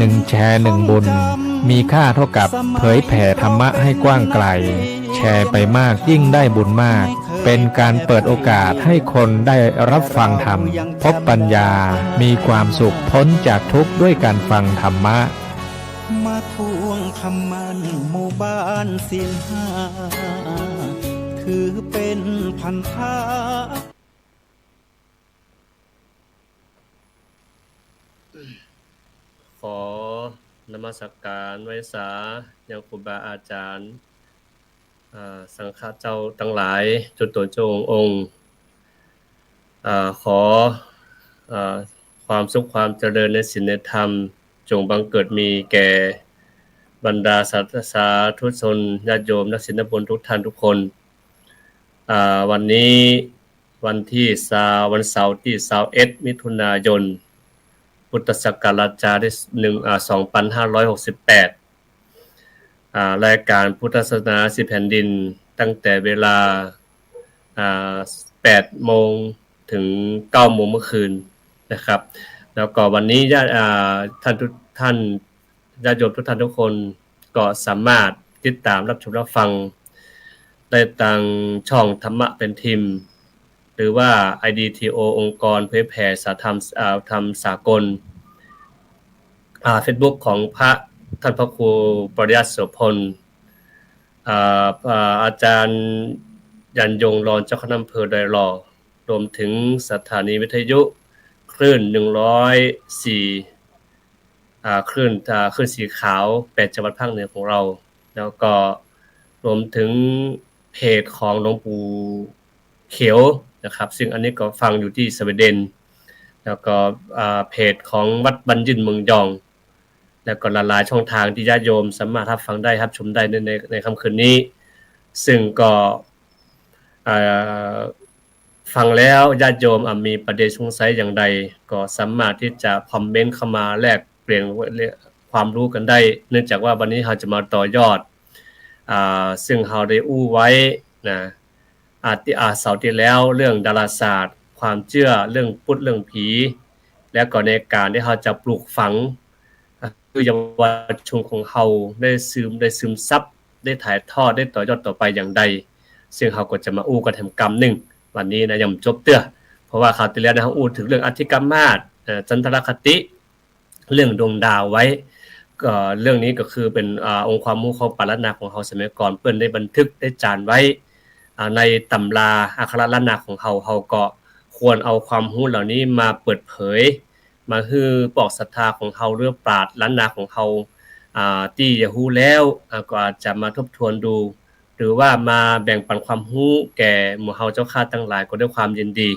1 แชร์1 บุญมีค่าเท่ากับเผยแผ่ธรรมะให้กว้างไกลแชร์ไปมากยิ่งได้บุญมากเป็นการเปิดโอกาสให้คนได้รับฟังธรรมพบปัญญามีความสุขพ้นจากทุกข์ด้วยการฟังธรรมะมาทวงคำมันหมู่บ้านศีลห้าถือเป็นพันธะขอนมัสการไว้สายังครูบาอาจารย์สังฆเจ้าทั้งหลายจุดตัวจงองค์ขอความสุขความเจริญในศีลในธรรมจงบังเกิดมีแก่บรรดาสาธุชนญาติโยมนักศีลนักบุญทุกท่านทุกคนวันนี้วันที่วันเสาร์ที่21 มิถุนายนพุทธศักราช2568รายการพุทธศาสนา10แผ่นดินตั้งแต่เวลา8 โมงถึง9 โมงเมื่อคืนนะครับแล้วก็วันนี้ท่านทุกท่านญาติโยมทุกท่านทุกคนก็สามารถติดตามรับชมรับฟังได้ทางช่องธรรมะเป็นทีมหรือว่า IDTO องค์กรเผยแผ่ศาสนธรรมสากลFacebook ของพระท่านพระครูปริยัติโสพลอาจารย์ยันยงรองเจ้าคณะอำเภอดอยหล่อรวมถึงสถานีวิทยุคลื่น104คลื่นสีขาว8จังหวัดภาคเหนือของเราแล้วก็รวมถึงเพจของหลวงปู่เขียวนะครับซึ่งอันนี้ก็ฟังอยู่ที่สวีเดนแล้วก็เพจของวัดบรรยินเมืองยองแล้วก็หลายๆช่องทางที่ญาติโยมสามารถรับฟังได้รับชมได้ในค่ำคืนนี้ซึ่งก็ฟังแล้วญาติโยมมีประเด็นสงสัยอย่างใดก็สามารถที่จะคอมเมนต์เข้ามาแลกเปลี่ยนความรู้กันได้เนื่องจากว่าวันนี้เราจะมาต่อยอดซึ่งเราได้อู้ไว้นะเสาร์ที่แล้วเรื่องดาราศาสตร์ความเชื่อเรื่องพุทธเรื่องผีและก็ในการที่เราจะปลูกฝังคือเยาวชนของเราได้ซึมซับได้ถ่ายทอดได้ต่อยอดต่อไปอย่างใดซึ่งเราก็จะมาอู้กันแถมกรรมหนึ่งวันนี้นะยังจบเตื้อเพราะว่าคราวที่แล้วนะเราอู้ถึงเรื่องอธิกรรมาสจันทรคติเรื่องดวงดาวไว้ก็เรื่องนี้ก็คือเป็นองค์ความรู้ของปารัตนาของเราสมัยก่อนเปิ้นได้บันทึกได้จานไว้ในตำราอักขระล้านนาของเราก็ควรเอาความรู้เหล่านี้มาเปิดเผยมาฮือบอกศรัทธาของเราเรื่องปราชญ์ล้านนาของเราที่จะรู้แล้วก็อาจจะมาทบทวนดูหรือว่ามาแบ่งปันความรู้แก่หมู่เฮาเจ้าข้าทั้งหลายก็ด้วยความยินดี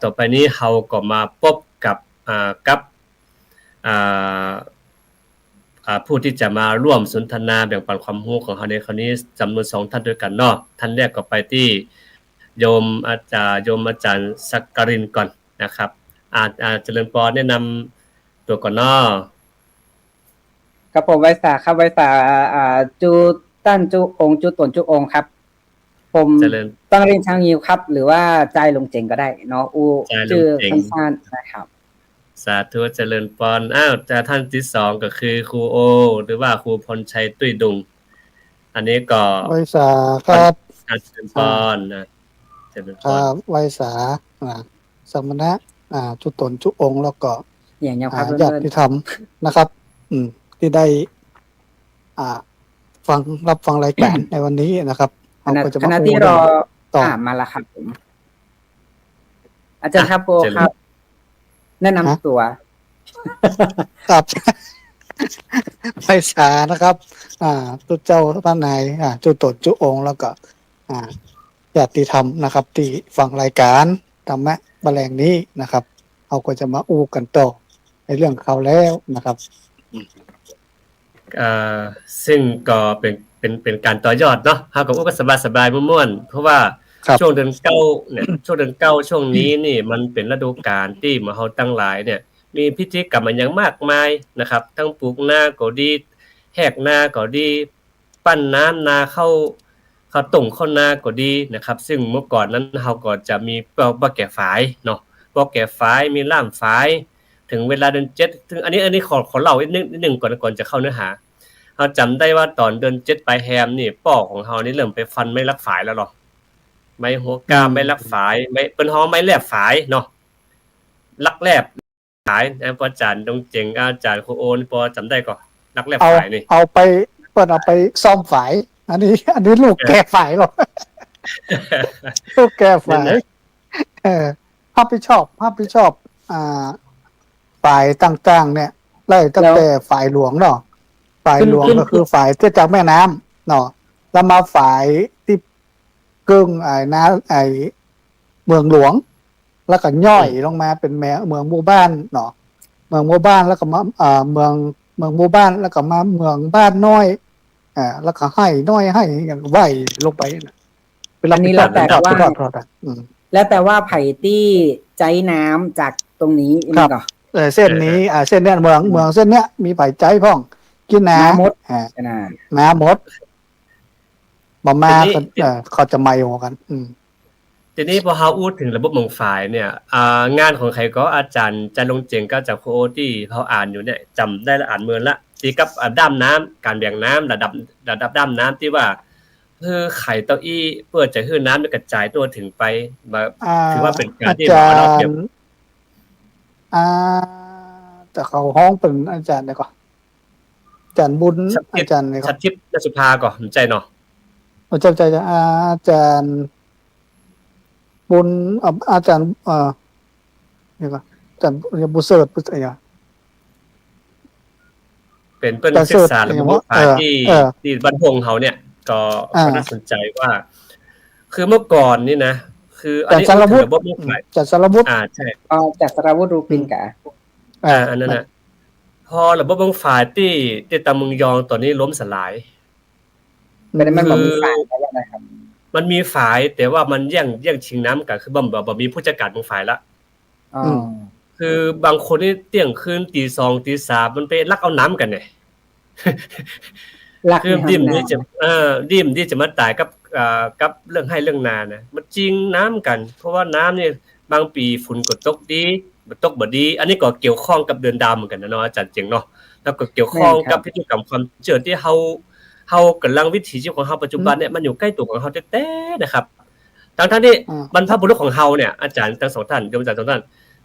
ต่อไปนี้เฮาก็มาพบกับผู้ที่จะมาร่วมสนทนาแบ่งปันความรู้ของเฮาในคราวนี้จำนวน2ท่านด้วยกันเนาะท่านแรกก็ไปที่โยมอาจารย์สักกรินก่อนนะครับเจริญพรแนะนำตัวก่อนเนาะครับผมไวสาครับไวสาจูตั้นจูองจูตนจูองครับผมต้องเรียนช่างยิวครับหรือว่าใจลงเจ๋งก็ได้เนาะชื่อสั้นๆนะครับสาธุเจริญพรแต่ท่านที่2ก็คือครูโอหรือว่าครูพรชัยตุ้ยดุงอันนี้ก็ไวสาครับเจริญพรนะเจริญพรไวสาสมณะจุตนจุองค์แล้วก็อย่างเงี้ยครับญาติธรรมนะครับที่ได้รับฟังรายการในวันนี้นะครับคณะที่รอมาละครับผมอาจารย์ครับโปครับแนะนำตัวครับไวสานะครับตุเจ้าท่านนายจุตนจุองค์แล้วก็ญาติธรรมนะครับที่ฟังรายการธรรมะแมลงนี้นะครับเราก็จะมาอู้กันต่อในเรื่องเขาแล้วนะครับซึ่งก็เป็นการต่อยอดเนาะเฮาก็สบายๆม่วนๆเพราะว่าช่วงเดือน9เนี่ยช่วงเดือน9ช่วงนี้นี่มันเป็นฤดูกาลที่หมู่เฮาทั้งหลายเนี่ยมีพิธีกรรมอย่างมากมายนะครับทั้งปลูกนาก็ดีแหกนาก็ดีปั้นน้ำนาเข้าต้มข้าวนาก็ดีนะครับซึ่งเมื่อก่อนนั้นเฮาก็จะมีปอกแก่ฝายเนาะปอกแก่ฝายมีล่ามฝาย ถึงเวลาเดือน7ถึงอันนี้ขอเล่านิดนึงก่อนจะเข้าเนื้อหาเราจำได้ว่าตอนเดือน7ปลายแฮมนี่ป้อของเรานี่เริ่มไปฟันไม่รักฝายแล้วหรอไม้หัวกล้าไม่รักฝายไม่เป็นฮ้อไม้แลบฝายเนาะลักแลบฝายนะอาจารย์ดงเจ๋งอาจารย์ครูโอนพอจำได้ก่อนลักแลบฝายนี่เอาไปเปิดเอาไปซ่อมฝายอันนี้ลูกแก้ฝายหรอลูกแก้ฝายภาพที่ชอบฝ่ายต่างๆเนี่ยไล่ตั้งแต่ฝ่ายหลวงเนาะฝ่ายหลวงก็คือฝ่ายที่จากแม่น้ำเนาะแล้วมาฝ่ายที่กึ่งเมืองหลวงแล้วก็ย่อยลงมาเป็นเมืองหมู่บ้านเนาะเมืองหมู่บ้านแล้วก็มาเมืองหมู่บ้านแล้วก็มาเมืองบ้านน้อยแล้วก็ให้น้อยให้อย่างไหวลงไปนะอันนี้แล้วแต่ว่าแล้วแต่ว่าไผ่ตี้ใจน้ำจากตรงนี้นี่ก็เส้นนี้เส้นเนี้ยเมืองเส้นเนี้ยมีไผ่ใจพ่องกินน้ำมดน้ำมดมาเขาจะไม่หัวกันทีนี้พอเฮาพูดถึงระบบเมืองฝ่ายเนี่ยงานของใครก็อาจารย์จันลงเจงก็จากโคโอที่เขาอ่านอยู่เนี่ยจำได้ละอ่านเมือนละตีกับด้ามน้ำการแบ่งน้ำระดับด้ามน้ำที่ว่าไข่เต้าอี้เพื่อจะให้น้ำมันกระจายตัวถึงไปถือว่าเป็นการที่เราเปรียบแต่เขาห้องเป็นอาจารย์เนี่ยก่อนอาจารย์บุญอาจารย์เนี่ยชัดทิพย์นสุภาก่อนใจเนาะใจอาจารย์บุญอาจารย์เนี่ยก่อนอาจารย์บุเสริฐอะไรเป็นศึกษาระบบฝ่ายที่บรรพงเขาเนี่ยก็น่าสนใจว่าคือเมื่อก่อนนี่นะคืออันนี้ระบบฝ่ายจัดสารวุฒิใช่จัดสารวุฒิรูปินกะอันนั้นนะพอระบบฝ่ายที่ตะมึงยองตอนนี้ล้มสลายมันมีฝ่ายอะไรครับมันมีฝ่ายแต่ว่ามันแย่งชิงน้ำกันคือบ่มีผู้จัดการของฝ่ายละคือบางคนนี่เที่ยงคืนตี 2 ตี 3มันไปลักเอาน้ำกันเนี่ยคือดิ้มที่จะมาตายกับเรื่องให้เรื่องนานะมันจริงน้ำกันเพราะว่าน้ำเนี่ยบางปีฝุ่นก็ตกดีตกบ่ดีอันนี้ก็เกี่ยวข้องกับเดือนดาวเหมือนกันนะเนาะอาจารย์เจ๋งเนาะแล้วก็เกี่ยวข้องกับพฤติกรรมความเชื่อที่เฮากำลังวิถีชีวิตของเฮาปัจจุบันเนี่ยมันอยู่ใกล้ตัวของเฮาแท้ๆนะครับทั้งที่บรรพบุรุษของเฮาเนี่ยอาจารย์ทั้งสองท่านโยมอาจารย์สองท่าน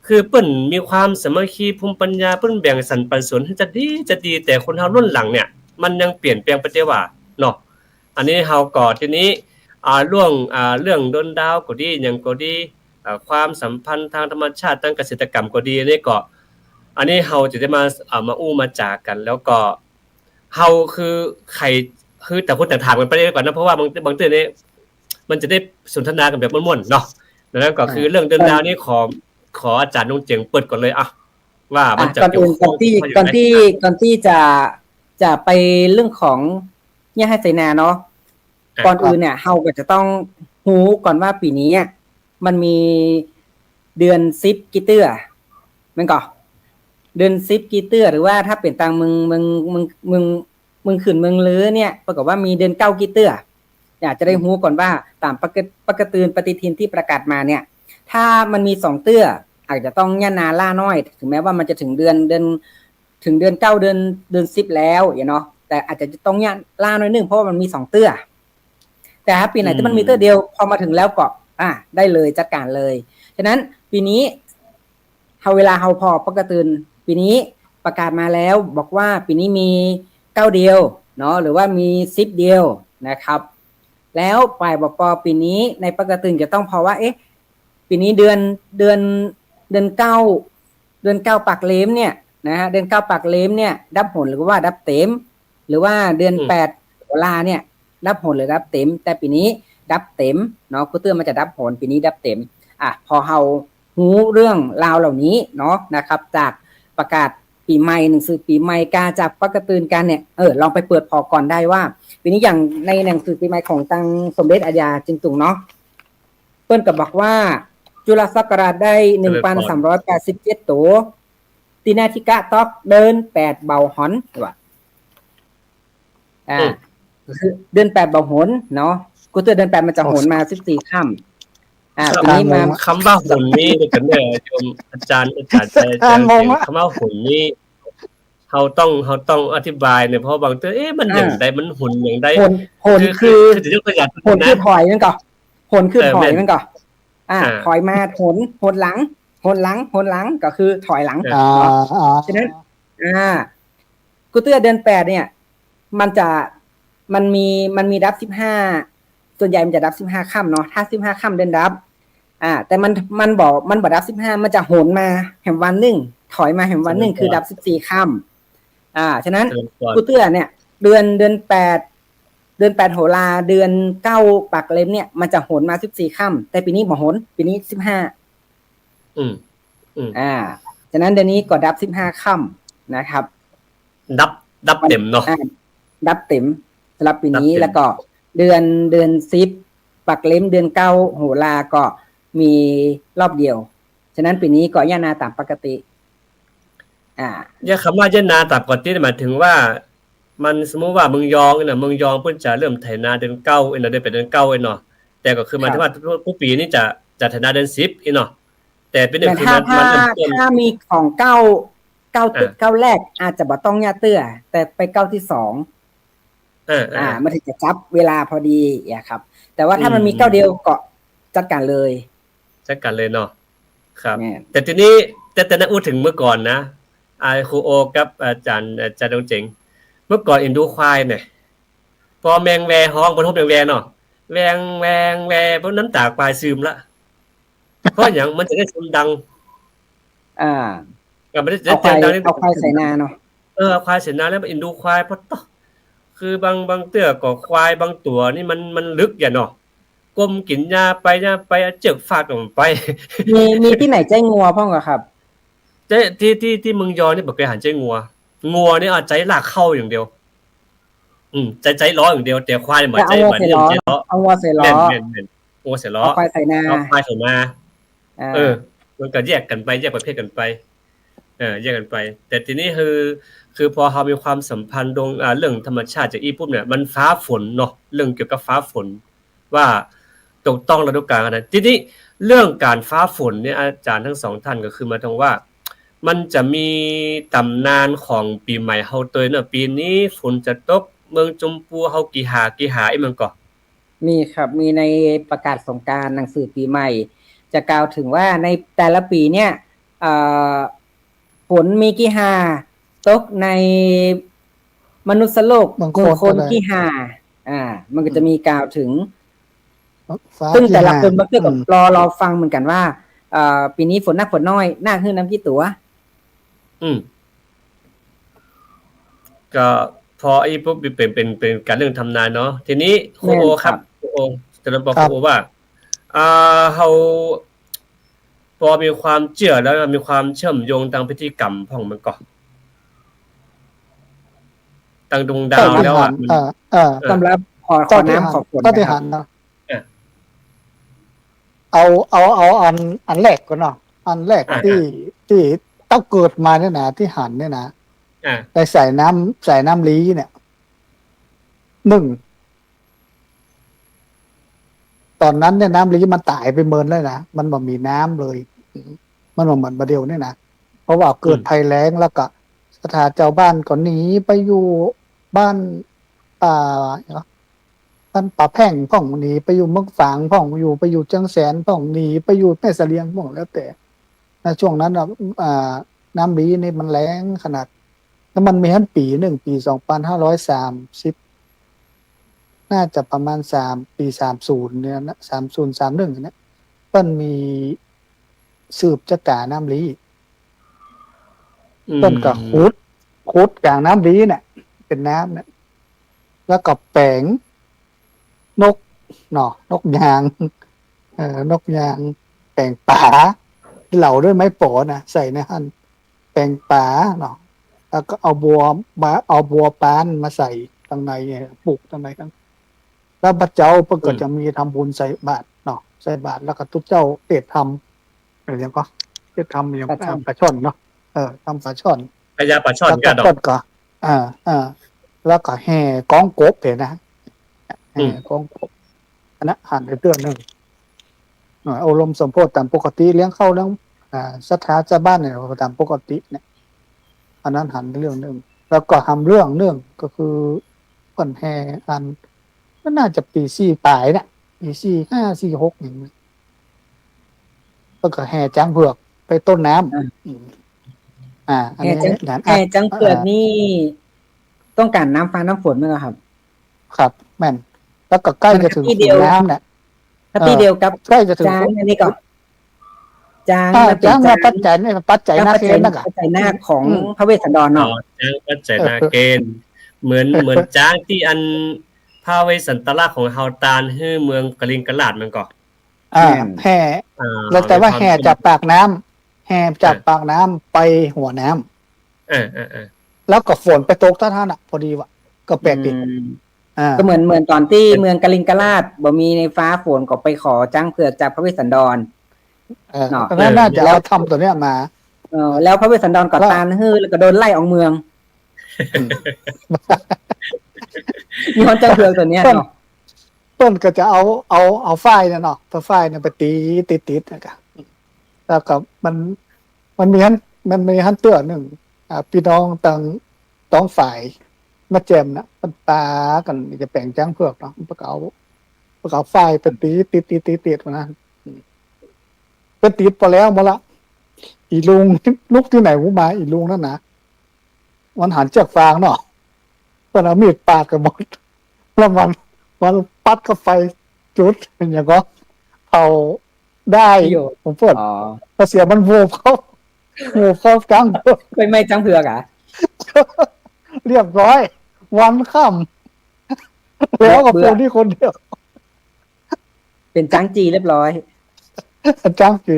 คือเปิ้นมีความสามัคคีภูมิปัญญาเปิ้นแบ่งสรรปันส่วนให้จะดีแต่คนเฮารุ่นหลังเนี่ยมันยังเปลี่ยนแปลงไปได้ว่าเนาะอันนี้เฮาก็ทีนี้เรื่องดนดาวก็ดีหยังก็ดีความสัมพันธ์ทางธรรมชาติทางเกษตรกรรมก็ดีนี่ก็อันนี้เฮาจะได้มาอู้มาจากกันแล้วก็เฮาคือใครคือแต่คนแต่ถามกันไปได้ก่อนนะเพราะว่าบางเทื่อนี่มันจะได้สนทนากันแบบม่วนๆเนาะดังนั้นก็คือเรื่องเดินดาวนี่ขออาจารย์นงเจ๋งเปิดก่อนเลยว่ามันจะเกี่ยวข้องก่อนที่จะไปเรื่องของเนี่ยให้เสนาเนาะก่อนอื่นเนี่ยเฮาก็จะต้องรู้ก่อนว่าปีนี้มันมีเดือน10กิเตื้อมันก็เดือน10กิเตื้อหรือว่าถ้าเป็นต่างมึงขึ้นเมืองลือเนี่ยปรากฏว่ามีเดือน9กิเตื้ออยากจะได้รู้ก่อนว่าตามปกติปฏิทินที่ประกาศมาเนี่ยถ้ามันมี2เตื้ออาจจะต้องย่านาล่าน้อยถึงแม้ว่ามันจะถึงเดือน9เดือน10แล้วเนาะแต่อาจจะต้องย่าล่าน้อยนึงเพราะว่ามันมี2เตื้อแต่ถ้าปีไหนที่มันมีเตื้อเดียวพอมาถึงแล้วก็ได้เลยจัดการเลยฉะนั้นปีนี้เวลาพอปกติปีนี้ประกาศมาแล้วบอกว่าปีนี้มี9เดียวเนาะหรือว่ามี10เดียวนะครับแล้วฝ่ายบป.ปีนี้ในปกติจะต้องพอว่าปีนี้เดือน9ปักเล้มเนี่ยนะฮะเดือน9ปักเล้มเนี่ยดับผลหรือว่าดับเต็มหรือว่าเดือน8ตุลาเนี่ยดับผลหรือดับเต็มแต่ปีนี้ดับเต็มเนาะกูเตือนมันจะดับผลปีนี้ดับเต็มพอเฮารู้เรื่องราวเหล่านี้เนาะนะครับจากประกาศปีใหม่หนังสือปีใหม่กาจากปกติกันเนี่ยลองไปเปิดพอก่อนได้ว่าปีนี้อย่างในหนังสือปีใหม่ของตังสมเด็จอาญาจึงตุงเนาะเปิ้นก็บอกว่าจุลศักราชได้ 1,387 ตัวตินาธิกะตอกเดิน8เบาหอนว่าคือเดือน8เบาหนเนาะกูเตือนเดือน8มันจะโหนมา14ค่ำ ปีนี้มา คำว่าหุ่นนี่กันเด้อโยมอาจารย์ใจคำว่าหุ่นนี่เขาต้องอธิบายเนี่ยเพราะบางตัวมันอย่างใดมันหุ่นอย่างใดผลคือจะยกตัวอย่าง ผลคือถอยนั่นก่อนผลคือถอยนั่นก่อนถอยมาผลหลังก็คือถอยหลังฉะนั้นกูเตื้อเดือน8เนี่ยมันมีดับ15ส่วนใหญ่มันจะดับ15ค่ำเนาะถ้า15ค่ำเดือนดับแต่มันบอกดับ15มันจะโหนมาแห่งวันนึงถอยมาแห่งวันนึงคือดับ14ค่ำฉะนั้นกูเตื้อเนี่ยเดือน8โหราเดือน9ปักเล็มเนี่ยมันจะโหนมา14ค่ำแต่ปีนี้บ่โหนปีนี้15ฉะนั้นเดือนนี้ก็ดับ15ค่ำนะครับดับเต็มเนาะดับเต็มสำหรับปีนี้แล้วก็เดือน10ปักเล็มเดือน9โหราก็มีรอบเดียวฉะนั้นปีนี้ก็ย่านาตามปกติคำว่าย่านาตามปกติหมายถึงว่ามันสมมุติว่าเมืองยองเนี่ยเมืองยองเพิ่นจะเริ่มไถนาเดือน9ได้เป็นเดือน9เนาะแต่ก็คือหมายถึงว่าผู้ปีนี้จะไถนาเดือน10เนาะแต่เป็นคือถ้ามีของ9แรกอาจจะบ่ต้องย่าเตื้อแต่ไป9ที่2มันถึงจะจับเวลาพอดีครับแต่ว่าถ้ามันมี9เดียวก็จัดการเลยเนาะครับแต่ทีนี้แต่นะพูดถึงเมื่อก่อนนะครูโอกับอาจารย์ดงเจ๋งเมื่อก่อนอินดูควายเนี่ยพอแมงแวฮ้องบ่ทบแมงแวเนาะแวงเพราะน้ำตาควายซึมละเพราะหยังมันจะได้ซึมดังก็ไม่ได้เสียงดังเอาควายใส่นาเนาะควายใส่นาแล้วอินดูควายเพราะคือบางเตื้อก็ควายบางตัวนี่มันลึกอย่าเนาะก้มกินหญ้าไปเจิกฟาดลงไปมีที่ไหนใจงัวพ่องเหรอครับที่เมืองยอนี่บ่เคยหันใจงัวนี่ใจลากเข้าอย่างเดียวใจล้ออย่างเดียวแต่ควายบ่ใจล้อเอางัวใส่ล้องัวใส่ล้อควายใส่นามันก็แยกกันไปแยกประเภทกันไปแยกกันไปแต่ทีนี้คือพอเฮามีความสัมพันธ์เรื่องธรรมชาติจากอีปุ๊บเนี่ยมันฟ้าฝนเนาะเรื่องเกี่ยวกับฟ้าฝนว่าตกต้องฤดูกาลนะทีนี้เรื่องการฟ้าฝนเนี่ยอาจารย์ทั้งสองท่านก็คือมาตรงว่ามันจะมีตำนานของปีใหม่เฮาเตยเนาะปีนี้ฝนจะตกเมืองจมพูเฮากี่หามันก็มีครับมีในประกาศสงกรานต์หนังสือปีใหม่จะกล่าวถึงว่าในแต่ละปีเนี่ยฝนมีกี่หาตกในมนุษย์โลกบางคนกี่หามันก็จะมีกล่าวถึงซึ่งแต่ละคนมันก็รอฟังเหมือนกันว่าปีนี้ฝนนักฝนน้อยน่าขึ้นน้ำกี่ตัวก็พอไอ้ปุ๊บเป็นการเรื่องทำนายเนาะทีนี้ครูโอครับครูโอจะบอกครูโอว่าเฮาพอมีความเชื่อแล้วมีความเชื่อมโยงทางพิธีกรรมของมันก็ตั้งดวงดาวแล้วสำหรับขอน้ำขอฝนปฏิหารเนาะเอาอันแรกก่อนเนาะอันแรกที่ต้องเกิดมาเนี่ยนะที่หันเนี่ยนะไปใส่น้ำลี้เนี่ยตอนนั้นเนี่ยน้ำลี้มันตายไปเมินเลยนะมันบ่มีน้ำเลยมันบ่เหมือนประเดี๋ยวเนี่ยนะเพราะว่าเกิดภัยแล้งแล้วก็สถานเจ้าบ้านก็หนีไปอยู่บ้านบ้านป่าแพ่งพ่องหนีไปอยู่เมืองฝางพ่องอยู่ไปอยู่จังแสนพ่องหนีไปอยู่แม่เสลียงพ่องแล้วแต่ในช่วงนั้นน้ำลี้นี่มันแล้งขนาดแล้วมันมีทั้งปี1ปี2530น่าจะประมาณปี30เนี่ยนะ30 31เนี่ยเพิ่นมีสืบจักราน้ำลี้เพิ่นก็ขุดกลางน้ำลี้เนี่ยเป็นน้ำเนี่ยแล้วก็แปลงนกยางนกยางแปลงป่าเหล่าด้วยไม้โปนะใส่ในหั่นแปลงป่าเนาะแล้วก็เอาบัวปานมาใส่ข้างในปลูกข้างในกันแล้วพระเจ้าเพิ่นก็จะมีทำบุญใส่บาตรเนาะใส่บาตรแล้วก็ทุกเจ้าเทศทำอะไรอย่างก็เทศทำอย่างปลาช่อนเนาะทำปลาช่อนพญาปลาช่อนก็ดอกก็แล้วก็แห่กองกบเห็นนะแห่กองกบอันนั้นหันไปเตือนนึง อบรมสมโพธิตามปกติเลี้ยงเข้าเลี้ยงศรัทธาชาวบ้านเนี่ยตามปกติเนี่ยอันนั้นหันเรื่องนึงแล้วก็ทำเรื่องก็คือเพิ่นแห่อันมันน่าจะปี4ปลายเนี่ยปี45 46อย่างนี้แล้วก็แห่จ้างเผือกไปต้นน้ำอัน แห่ นี้ จังเผือกนี่ต้องการน้ำฟ้าน้ำฝนมั้ยครับ ครับแม่นแล้วก็ใกล้จะถึงขุนน้ำเนี่ย ถ้าที่เดียวกับ ใกล้จะถึง จางอันนี้ก็จาง จ้างมาปัจจัยเนี่ยปัจจัยนาเกณฑ์นะ ปัจจัยนาคของพระเวสสันดร อ๋อ เนาะ จ้างปัจจัยนาเกณฑ์เหมือนจ้างที่อันพระเวสสันตราของเฮาตานฮื้อเมืองกลิงกลาดมันก็ แห่เราแต่ว่าแห่จากปากน้ำแห่จากปากน้ำไปหัวน้ำแล้วก็ฝนไปตกท่านพอดีว่ะก็แปลกดิก็เหมือนตอนที่เมืองกลิงกลาดบ่มีในฟ้าฝนก็ไปขอจ้างเผือกจากพระเวสสันดรเนาะน่าจะเอาทำตัวเนี้ยมาแล้วพระเวสสันดรก็ตานฮื้อแล้วก็โดนไล่ออกเมืองย้อนจ้างเผือกตัวเนี้ยเนาะต้นก็จะเอาฝ้ายเนี่ยเนาะตัวฝ้ายเนี่ยไปตีติดนะครับแล้วก็มันมีฮันเตือหนึ่งพี่น้องต้องฝ่ายมาแจมนะมันตากันจะแปลงจ้างเผือกเนาะประกาฝ้ายเป็นตีติดนะเป็นติดพอแล้วมาละอีลุงลุกที่ไหนหูมาอีลุงนั่นนะมันหันเชือกฟางเนาะมันเอามีดปาดกันหมดแล้วมันปัดกับไฟจุดอย่างก็เผาได้ผมพูดพอเสียมันโวบเข้าจังไม่จังเผือกอ่ะ เรียบร้อยวันค่ำแล้วกับคนที่คนเดียวเป็นจังจีเรียบร้อยจังจี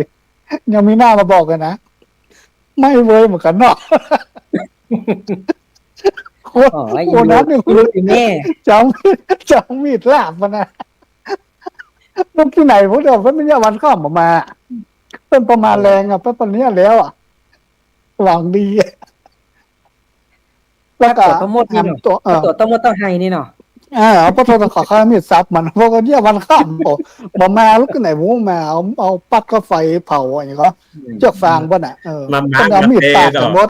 ยังมีหน้ามาบอกกันนะไม่เว้ยเหมือนกันเนาะคนนั้นนี่คือแม่จังมีดลาบมันนะลูกที่ไหนพวกเดียวมันไม่ใช่วันข้ามออกมาเป็นประมาณแรงอ่ะเป็นปันนี้แล้วอ่ะหวังดีแล้วก็ตัวมดนี่เนาะตัวมดต้องให้นี่เนาะเพราะตัวขอข้ามีดซับมันเพราะก็เนี่ยวันข้ามบอกมาลูกที่ไหนพวกมาเอาปัดก็ไฟเผาอย่างเงี้ยเชือกฟางป่ะน่ะมันเอามีดปาดกันมด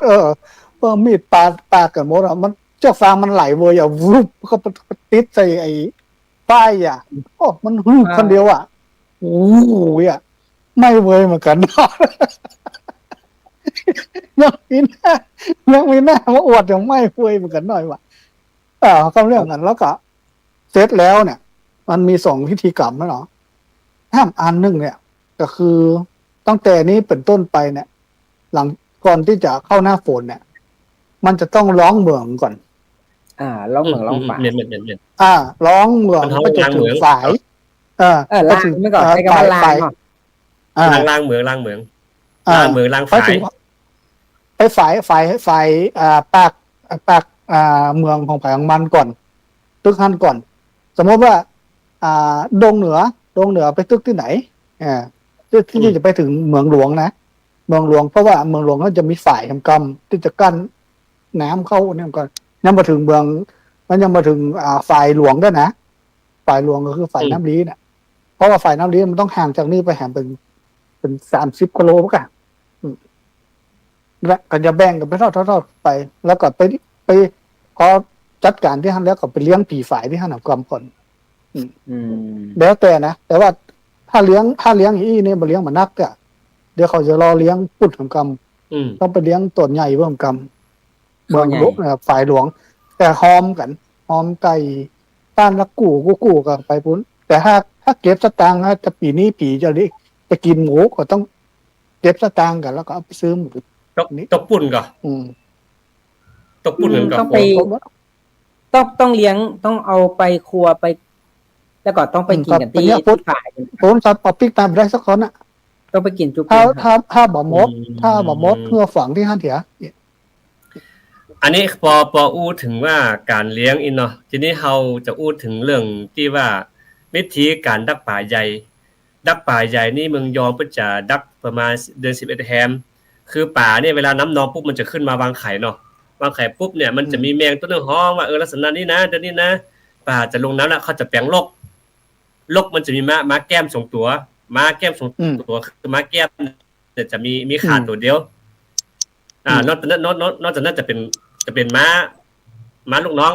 เพิ่มมีดปาดกันมดมันเชือกฟางมันไหลเว้ยวุบก็ติดใส่ไอ้ป้ายมันฮึบคนเดียวโอ้ยไม่เว้ยเหมือนกันยังมีหน้ามาอวดยังไม่เว้ยเหมือนกันหน่อยว่ะก็เรื่องกันแล้วก็เสร็จแล้วเนี่ยมันมี2พิธีกรรมนะเนาะห้ามอันนึงเนี่ยก็คือตั้งแต่นี้เป็นต้นไปเนี่ยหลังก่อนที่จะเข้าหน้าฝนเนี่ยมันจะต้องร้องเหมืองก่อนร้องเหมืองร้องฝายร้องเหมืองไปจนถึงฝายไปถึงไม่ก่อนใช้คำว่าลางล้างเหมืองล้างฝายไปฝายปากเมืองของผายของมันก่อนตึกหันก่อนสมมติว่าดงเหนือไปตึกที่ไหนที่จะไปถึงเมืองหลวงนะเมืองหลวงเพราะว่าเมืองหลวงก็จะมีฝ่ายทำกรรมที่จะกั้นน้ำเข้าเนี่ยก่อนยังมาถึงเมืองมันยังมาถึงฝ่ายหลวงด้วยนะฝ่ายหลวงก็คือฝ่ายน้ำลี้เนี่ยเพราะว่าฝ่ายน้ำลี้มันต้องห่างจากนี่ไปเป็น30 กิโลป่ะแล้วก็จะแบ่งกันไปทอดไปแล้วก็ไปพอจัดการที่หันแล้วก็ไปเลี้ยงผีฝ่ายที่หันเอากรรมก่อนแล้วแต่นะแต่ว่าถ้าเลี้ยงอีนี่มาเลี้ยงมานักอ่ะเดี๋ยวเขาจะรอเลี้ยงปุดของกรรมต้องไปเลี้ยงต้นใหญ่เพิ่มกรรมเมืองหลวงฝ่ายหลวงแต่หอมไก่ต้านละกู้กันไปปุ้นแต่ถ้าเก็บสตางค์จะปีนี้ปีจะกินหมูก็ต้องเก็บสตางค์กันแล้วก็เอาไปซื้อหมูตกปุ่นก่อนตกปุ่นเหมือนกับต้องเลี้ยงต้องเอาไปครัวไปแล้วก็ต้องไปกินกันที่ฝ่ายผมสับเอาปิ๊กตามได้สักคนอ่ะต้องไปกินจุ๊บถ้าบ่มดเพื่อฝังที่หันเถียอันนี้พออู้ถึงว่าการเลี้ยงเนาะทีนี้เราจะอู้ถึงเรื่องที่ว่าวิธีการดักป่าใหญ่นี่เมืองยองเพิ่นจะดักประมาณเดือน11แฮมคือป่าเนี่ยเวลาน้ำนองปุ๊บมันจะขึ้นมาวางไข่เนาะวางไข่ปุ๊บเนี่ยมันจะมีแมงตัวนึงฮ้องว่าลักษณะนี้นะเดี๋ยวนี้นะป่าจะลงน้ำแล้วเขาจะแปลงลกมันจะมีม้าแก้ม2ตัว ม้าแก้ม2ตัวคือม้าแก้มเนี่ยจะมีขาตัวเดียวนอกจากนั้นจะเป็นม้าลูกน้อง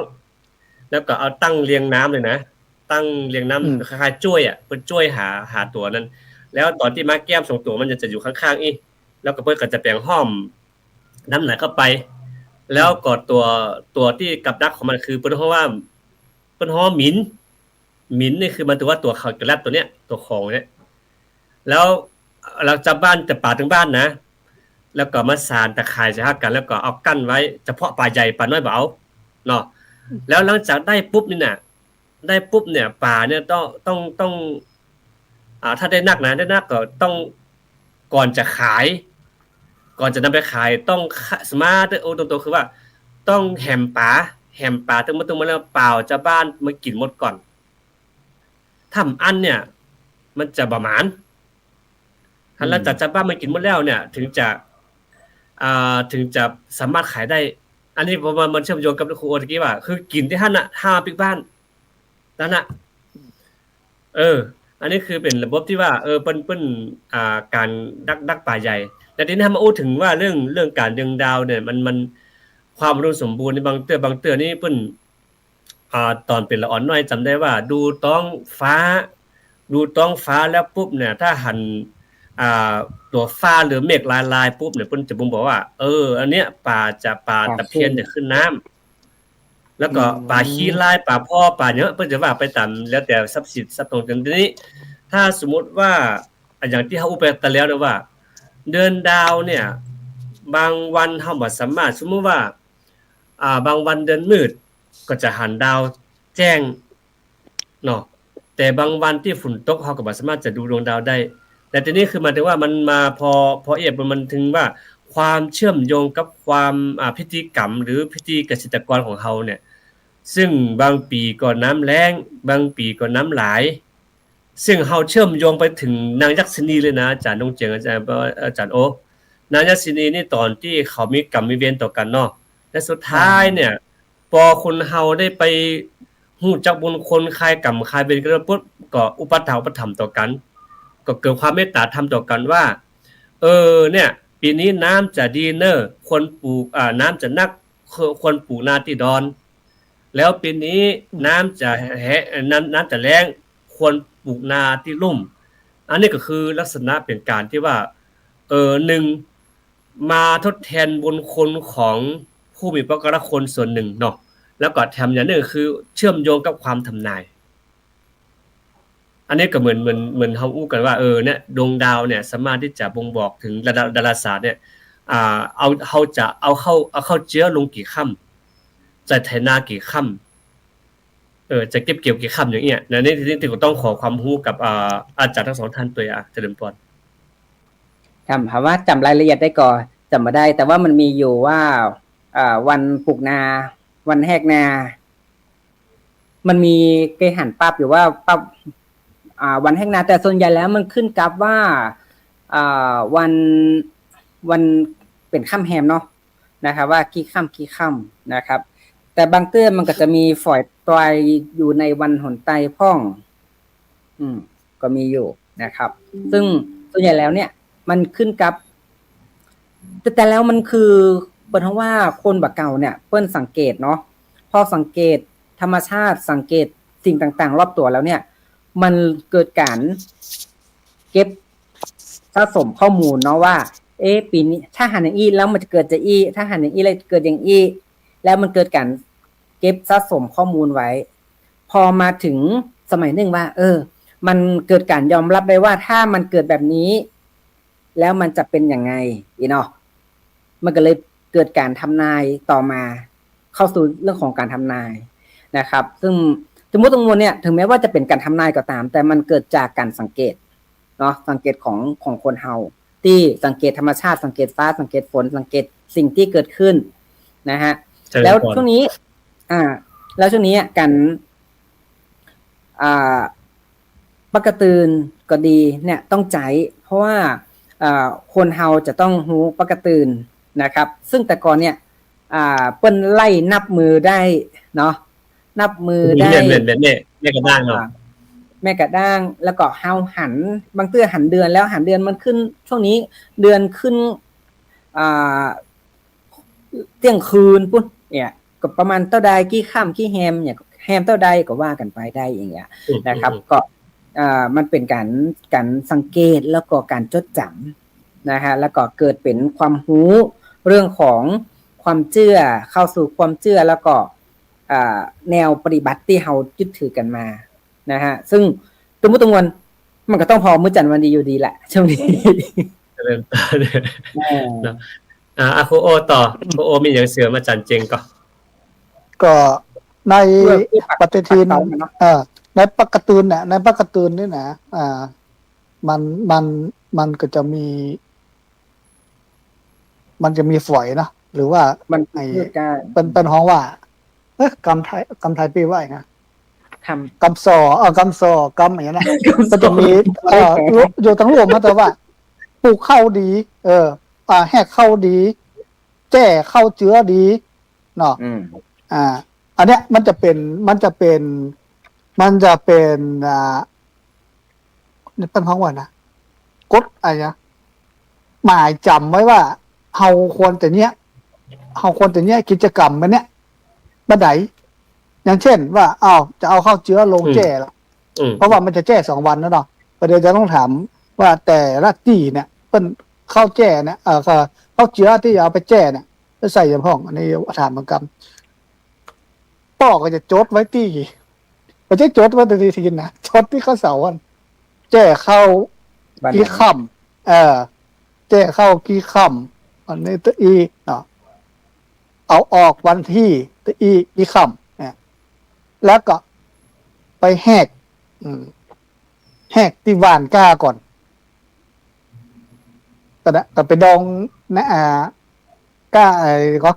แล้วก็เอาตั้งเรียงน้ำเลยนะตั้งเรียงน้ำคล้ายๆจ้วยเพื่อจ้วยหาตัวนั้นแล้วตอนที่ม้าแก้ม2ตัวมันจะอยู่ข้างๆอีแล้วก็เพื่อก็จะแปลงห้อมน้ำไหลเข้าไปแล้วก็ตัวที่กับดักของมันคือเป็นเพราะว่าหมินนี่คือมันตัวว่าตัวเขากระแลบตัวเนี้ยตัวของเนี้ยแล้วเราจะบ้านจะป่าถึงบ้านนะแล้วก็มาสานตะข่ายจะหักกันแล้วก็เอากั้นไว้เฉพาะปลาใหญ่ปลาน้อยเบาเนาะแล้วหลังจากได้ปุ๊บนี่น่ะได้ปุ๊บเนี่ยปลาเนี่ยต้องถ้าได้นักก็ต้องก่อนจะขายก่อนจะนำไปขายต้องสมาร์ทตรงๆคือว่าต้องแหมปลาถึงมาแล้วเปล่าจะบ้านมากินหมดก่อนทำอันเนี่ยมันจะประมาณแล้วจากบ้านมากินหมดแล้วเนี่ยถึงจะสามารถขายได้อันนี้ประมาณมันเชื่อมโยงกับครูโอตะกี้ว่าคือกินที่ท่านน่ะ5ปิ๊กบ้านนั่นน่ะอันนี้คือเป็นระบบที่ว่าเปิ้นการดักป่าใหญ่แต่ทีนี้มาอู้ถึงว่าเรื่องการดึงดาวเนี่ยมันความอุดมสมบูรณ์ในบางเตือนี่เปิ้นตอนเป็นละอ่อนน้อยจำได้ว่าดูท้องฟ้าแล้วปุ๊บเนี่ยถ้าหันตัวฟ้าหรือเมฆลายปุ๊บเนี่ยเปิ้นจะบ่งบอกว่าอันเนี้ยปลาตะเพียนจะขึ้นน้ำแล้วก็ปลาขี้ลายปลาพ่อปลาเนี้ยเปิ้นจะว่าไปตามแล้วแต่ทรัพย์สินทรัพย์ตรงกันนี้ถ้าสมมุติว่าอย่างที่เฮาอุปตะแล้วนะว่าเดินดาวเนี่ยบางวันเฮาบ่สามารถสมมุติว่าบางวันเดือนมืดก็จะหันดาวแจ้งเนาะแต่บางวันที่ฝนตกเฮาก็บ่สามารถจะดูดวงดาวได้แต่ทีนี้คือหมายถึงว่ามันมาพอมันถึงว่าความเชื่อมโยงกับความพิธีกรรมหรือพิธีเกษตรกรของเฮาเนี่ยซึ่งบางปีก็น้ำแล้งบางปีก็น้ำหลายซึ่งเฮาเชื่อมโยงไปถึงนางยักษินีเลยนะอาจารย์ดงเจียงอาจารย์โอนางยักษินีนี่ตอนที่เขามีกรรมมีเวรต่อกันเนาะและสุดท้ายเนี่ยพอคนเฮาได้ไปฮู้จักบุญคนคลายกรรมคลายเวรกันปุ๊บก็อุปถัมภ์ต่อกันก็เกิดความเมตตาธรรมต่อกันว่าเนี่ยปีนี้น้ำจะดีเนอร์ควรปลูกน้ำจะนักควรปลูกนาที่ดอนแล้วปีนี้น้ำจะน้ำจะแล้งควรปลูกนาที่ลุ่มอันนี้ก็คือลักษณะเป็นการที่ว่า1มาทดแทนบุญคุณของผู้มีพระกรุณาคุณส่วนหนึ่งเนาะแล้วก็แถมอย่างนึงคือเชื่อมโยงกับความทำนายอันนี้ก็เหมือนเฮาอู้กันว่าเนี่ยดวงดาวเนี่ยสามารถที่จะบ่งบอกถึงดาราศาสตร์เนี่ยเฮาจะเอาเข้าเจือลงกี่ค่ำจะไถนากี่ค่ำจะเก็บเกี่ยวกี่ค่ำอย่างเงี้ยนะนี่ที่ก็ต้องขอความรู้กับอาจารย์ทั้ง2ท่านตัวเจริญพรถามว่าจำรายละเอียดได้ก่อนจำบ่ได้แต่ว่ามันมีอยู่ว่าวันปลูกนาวันแหกนามันมีเกหันปั๊บอยู่ว่าปั๊บวันแหกนาแต่ส่วนใหญ่แล้วมันขึ้นกับว่าวันเป็นค่ำแฮมเนาะนะครับว่ากี่ค่ำนะครับแต่บางเตื้อมันก็จะมีฝอยตอยอยู่ในวันหนไตพ่องก็มีอยู่นะครับซึ่งส่วนใหญ่แล้วเนี่ยมันขึ้นกับแต่แล้วมันคือเปิดเพราะว่าคนบักเก่าเนี่ยเปิ้นสังเกตเนาะพอสังเกตธรรมชาติสังเกตสิ่งต่างๆรอบตัวแล้วเนี่ยมันเกิดการเก็บสะสมข้อมูลเนาะว่าปีนี้ถ้าหันอย่างอี้แล้วมันจะเกิดจะอี้ถ้าหันอย่างอี้เลยเกิดอย่างอี้แล้วมันเกิดการเก็บสะสมข้อมูลไว้พอมาถึงสมัยหนึ่งว่ามันเกิดการยอมรับได้ว่าถ้ามันเกิดแบบนี้แล้วมันจะเป็นยังไงเนาะมันก็เลยเกิดการทำนายต่อมาเข้าสู่เรื่องของการทำนายนะครับซึ่งสมมติตรงนู้นเนี่ยถึงแม้ว่าจะเป็นการทำนายก็ตามแต่มันเกิดจากการสังเกตเนาะสังเกตของคนเฮาที่สังเกตธรรมชาติสังเกตฟ้าสังเกตฝนสังเกตสิ่งที่เกิดขึ้นนะฮะแล้วช่วงนี้แล้วช่วงนี้กันปกตื่นก็ดีเนี่ยต้องใจเพราะว่าคนเฮาจะต้องหูปกตื่นนะครับซึ่งแต่ก่อนเนี่ยเปิ้นไล่นับมือได้เนาะนับมือได้เนี่ยก็ได้เนาะ แม่กระด้างแล้วก็เฮาหันบางเตื้อหันเดือนแล้วหันเดือนมันขึ้นช่วงนี้เดือนขึ้นอ่าเที่ยงคืนปุ๊บเนี่ยก็ประมาณเท่าใดกี่ค่ำกี่แฮมเนี่ยแฮมเท่าใดก็ว่ากันไปได้อย่างเงี้ยนะครับก็มันเป็นการสังเกตแล้วก็การจดจำนะฮะแล้วก็เกิดเป็นความรู้เรื่องของความเชื่อเข้าสู่ความเชื่อแล้วก็แนวปฏิบัติที่เรายึดถือกันมานะฮะซึ่งตัวมุตงวนมันก็ต้องพอมื้อจันทร์วันดีอยู่ดีแหละช่วงนี้เจริญพรเนาะครูโอต่อครูโอมีอย่างเสือมาจันเจงก็ในปฏิทินในปกตูนเนี่ยในปกตูนนี่นะมันก็จะมีฝอยนะหรือว่ามันเป็นห้องว่ากำไทยปีว่าไงกำซอกำอย่างนี้นะก็จะมีอยู่ทั้งรวมมาแต่ว่าปลูกเข้าดีแหกเข้าดีแจ้เข้าเจือดีเนาะอันเนี้ยมันจะเป็นเป็นห้องว่านะกฎอะไรนะหมายจำไว้ว่าเฮาควรแต่เนี้ยกิจกรรมมันเนี้ยบันไดอย่างเช่นว่าจะเอาเข้าเจือลงแจ้ละเพราะว่ามันจะแจ้2 วันนะเนาะประเดี๋ยวจะต้องถามว่าแต่ละที่เนี่ยเป็นเข้าแจ้เนี่ยเข้าเจือที่เอาไปแจ้เนี่ยจะใส่ยังห้องอันนี้ถามเหมือนกันพ่อก็จะจดไว้ที่ไม่ใช่จดไว้แต่ทีนะจดที่เขาเสาวันแจ้เข้ากี่ค่ำแจ้เข้ากี่ค่ำอันนี้ตัวอีเนาะเอาออกวันที่ตัวอีกี่ค่ำเนี่ยแล้วก็ไปแหกที่หว่านก้าก่อนแต่ไปดองนะก้าก็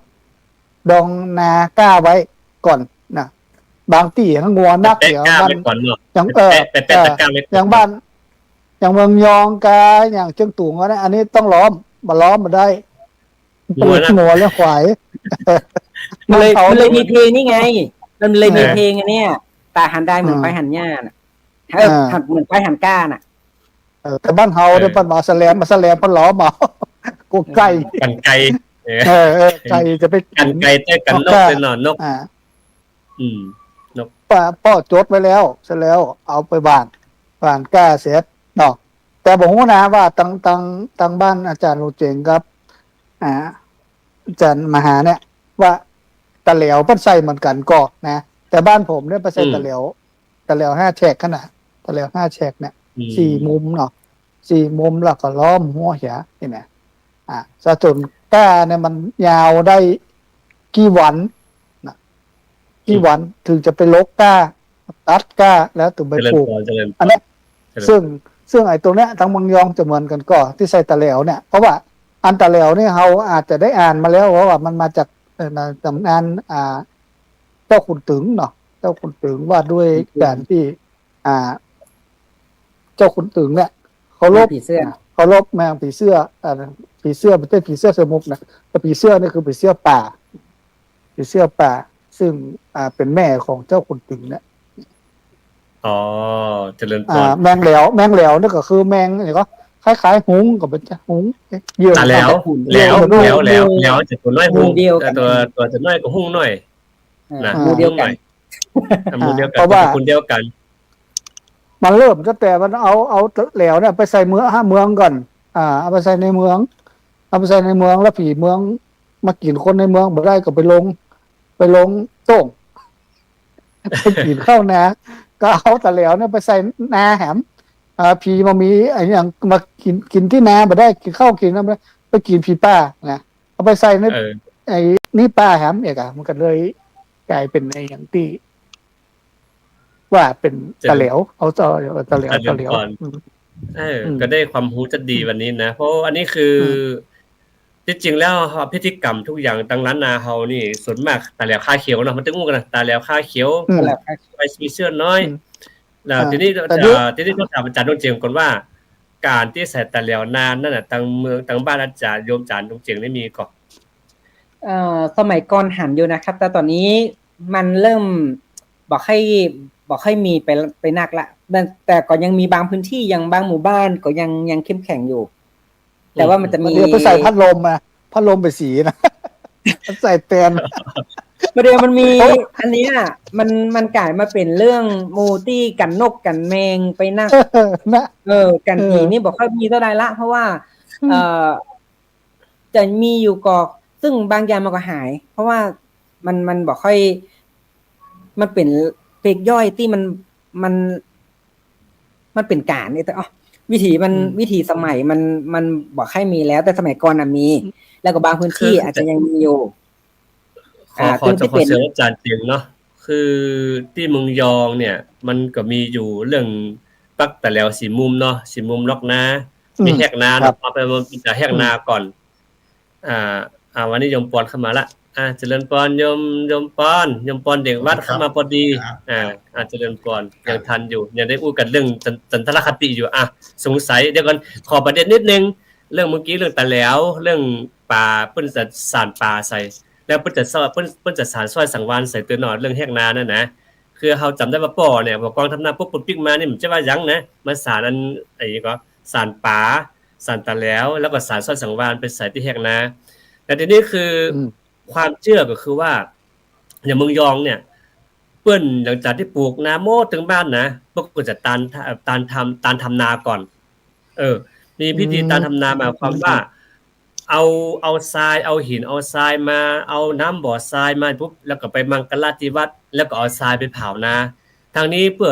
ดองนาก้าไว้ก่อนนะบางที่ทั้งงัวนักเดี๋ยวบ้านอย่างอย่างบ้านอย่างเมืองยองกาอย่างเชียงตุงอันนี้ต้องล้อมมาได้หัวเรื่องควายมันเลยมีเพลงนี่ไงมันเลยมีเพลงอันเนี้ยตาหันได้เหมือนไปหันหญ้าน่ะหันเหมือนไปหันก้าน่ะแต่บ้านเฮาเนี่ยบ้านมาแสลมพันล้อมากูไก่กันไก่ไก่จะไปกันไก่แต่กันนกเป็นนอนนกนกป้อจดไว้แล้วเสร็จแล้วเอาไปบ้านก้าเสร็จเนาะแต่บอกนะว่าตั้งบ้านอาจารย์โรเจงครับอาจารย์มหาเนี่ยว่าตะเหลวเพิ่นใส่เหมือนกันก็นะแต่บ้านผมเนี่ยเปอร์เซ็นต์ตะเหลว5 แฉกขนาดตะเหลว5 แฉกเนี่ย4 มุมเนาะ4 มุมแล้วก็ล้อมหัวเหียนี่นะซะจนก้าเนี่ยมันยาวได้กี่วันนะกี่วันถึงจะไปลกก้าตัดก้าแล้วถึงไปปลูกอันนี้ซึ่งไอ้ตรงเนี้ยทั้งเมืองยองจะเหมือนกันก็ที่ใส่ตะเหลวเนี่ยเพราะว่าอันตะเหลวเนี่ยเราอาจจะได้อ่านมาแล้วว่ามันมาจากตำนานเจ้าขุนตึงเนาะเจ้าขุนตึงว่าด้วยการที่เจ้าขุนตึงเนี่ยเขาลบแมงผีเสื้อไม่ใช่ผีเสื้อสมุกนะแต่ผีเสื้อนี่คือผีเสื้อป่าซึ่งเป็นแม่ของเจ้าขุนตึงเนี่ยเจริญพรแมงเหลวนี่ก็คือแมงอะไรก็คล้ายๆหุงกับเป็นหุงเยอะแล้วจะตัวน้อยหุงตัวจะน้อยก็หุงน้อยนะหมู่เดียวกันเพราะว่าคุณเดียวกันมันเริ่มตั้งแต่มันเอาเหลวเนี่ยไปใส่เมืองก่อนเอาไปใส่ในเมืองแล้วผีเมืองมากินคนในเมืองบ่ได้ก็ไปลงโต้งไปกินข้าวนาก็เอาตะเหลวเนี่ยไปใส่นาแหมผีมามีไอ้อย่างมากินที่นาบ่ได้กินข้าวกินนะไปกินผีป้านะเอาไปใส่ในไอ้นี่ป้าแหมมันก็เลยกลายเป็นไอ้อย่างที่ว่าเป็นตะเหลวเอาตะเหลวก็ได้ความรู้จะดีวันนี้นะเพราะอันนี้คือที่จริงแล้วพิธีกรรมทุกอย่างตั้งล้านนาเฮานี่ส่วนมากตาเหลวค่าเขียวเนาะมันตึ้งงูกันนะตาเหลวค่าเขียวไปมีเสื้อน้อยแล้วทีนี้ต้องถามอาจารย์ดวงเจียงก่อนว่าการที่ใส่ตาเหลวนานนั่นน่ะตั้งเมืองตั้งบ้านอาจารย์โยมอาจารย์ดวงเจียงได้มีก่อนสมัยก่อนหันอยู่นะครับแต่ตอนนี้มันเริ่มบอก บอกค่อยมีไปนักละแต่ก็ยังมีบางพื้นที่ยังบางหมู่บ้านก็ยังเข้มแข็งอยู่ แต่ว่ามันจะมี เดี๋ยวไปใส่พัดลมมาพัดลมไปสีนะ ใส่แปลน ประเดี๋ยวมันมี อันเนี้ยมันกลายมาเป็นเรื่องมูตี้กันนกกันแมงไปนัก นะ กันผีนี่บอกค่อยมีเท่าใดละเพราะว่าจะมีอยู่ก็ซึ่งบางอย่างมันก็หาย เพราะว่ามันบอกค่อยมันเป็นเปกย่อยที่มันเป็นการนี่แต่วิถีสมัยมันบอกให้มีแล้วแต่สมัยก่อนมี แล้วก็บางพื้นที่อาจจะยังมีอยู่ ขอจะขอเสริมอาจารย์เตียงเนาะคือที่เมืองยองเนี่ยมันก็มีอยู่เรื่องปักแต่แล้วสีมุมเนาะสีมุมล็อกนามีแหกนาเนาะเอาไปมันจะแหกนาก่อนวันนี้โยมปอนเข้ามาละเจริญปอนโยมปอนเด็กวัดเข้ามาพอดีเจริญปอนยังทันอยู่ยังได้พูดกันเรื่องจันทรคติอยู่สงสัยเดี๋ยวก่อนขอประเด็นนิดนึงเรื่องเมื่อกี้เรื่องแต่แล้วเรื่องป่าเพิ่นจะสานป่าใส่แล้วเพิ่นจะสารซอยสังวานใส่ตัวหนอดเรื่องแหกนานั่นนะคือเฮาจำได้ว่าป่อเนี่ยบ่กองทำนาปุ๊บปิ๊กมานี่มันจะว่าหยังนะมาสารอันไอ้ก็สารป่าสารตะแล้วก็สารซอยสังวานไปใส่ที่แหกนาแต่ทีนี้คือความเชื่อก็คือว่าอย่างเมืองยองเนี่ยเปิ้นหลังจากที่ปลูกนาโมถึงบ้านนะพวกก็จะตานทำนาก่อนมีพิธีตานทำนาหมายความว่าเอาทรายเอาหินเอาทรายมาเอาน้ำบ่อทรายมาปุ๊บแล้วก็ไปมังกรที่วัดแล้วก็เอาทรายไปเผานาทางนี้เพื่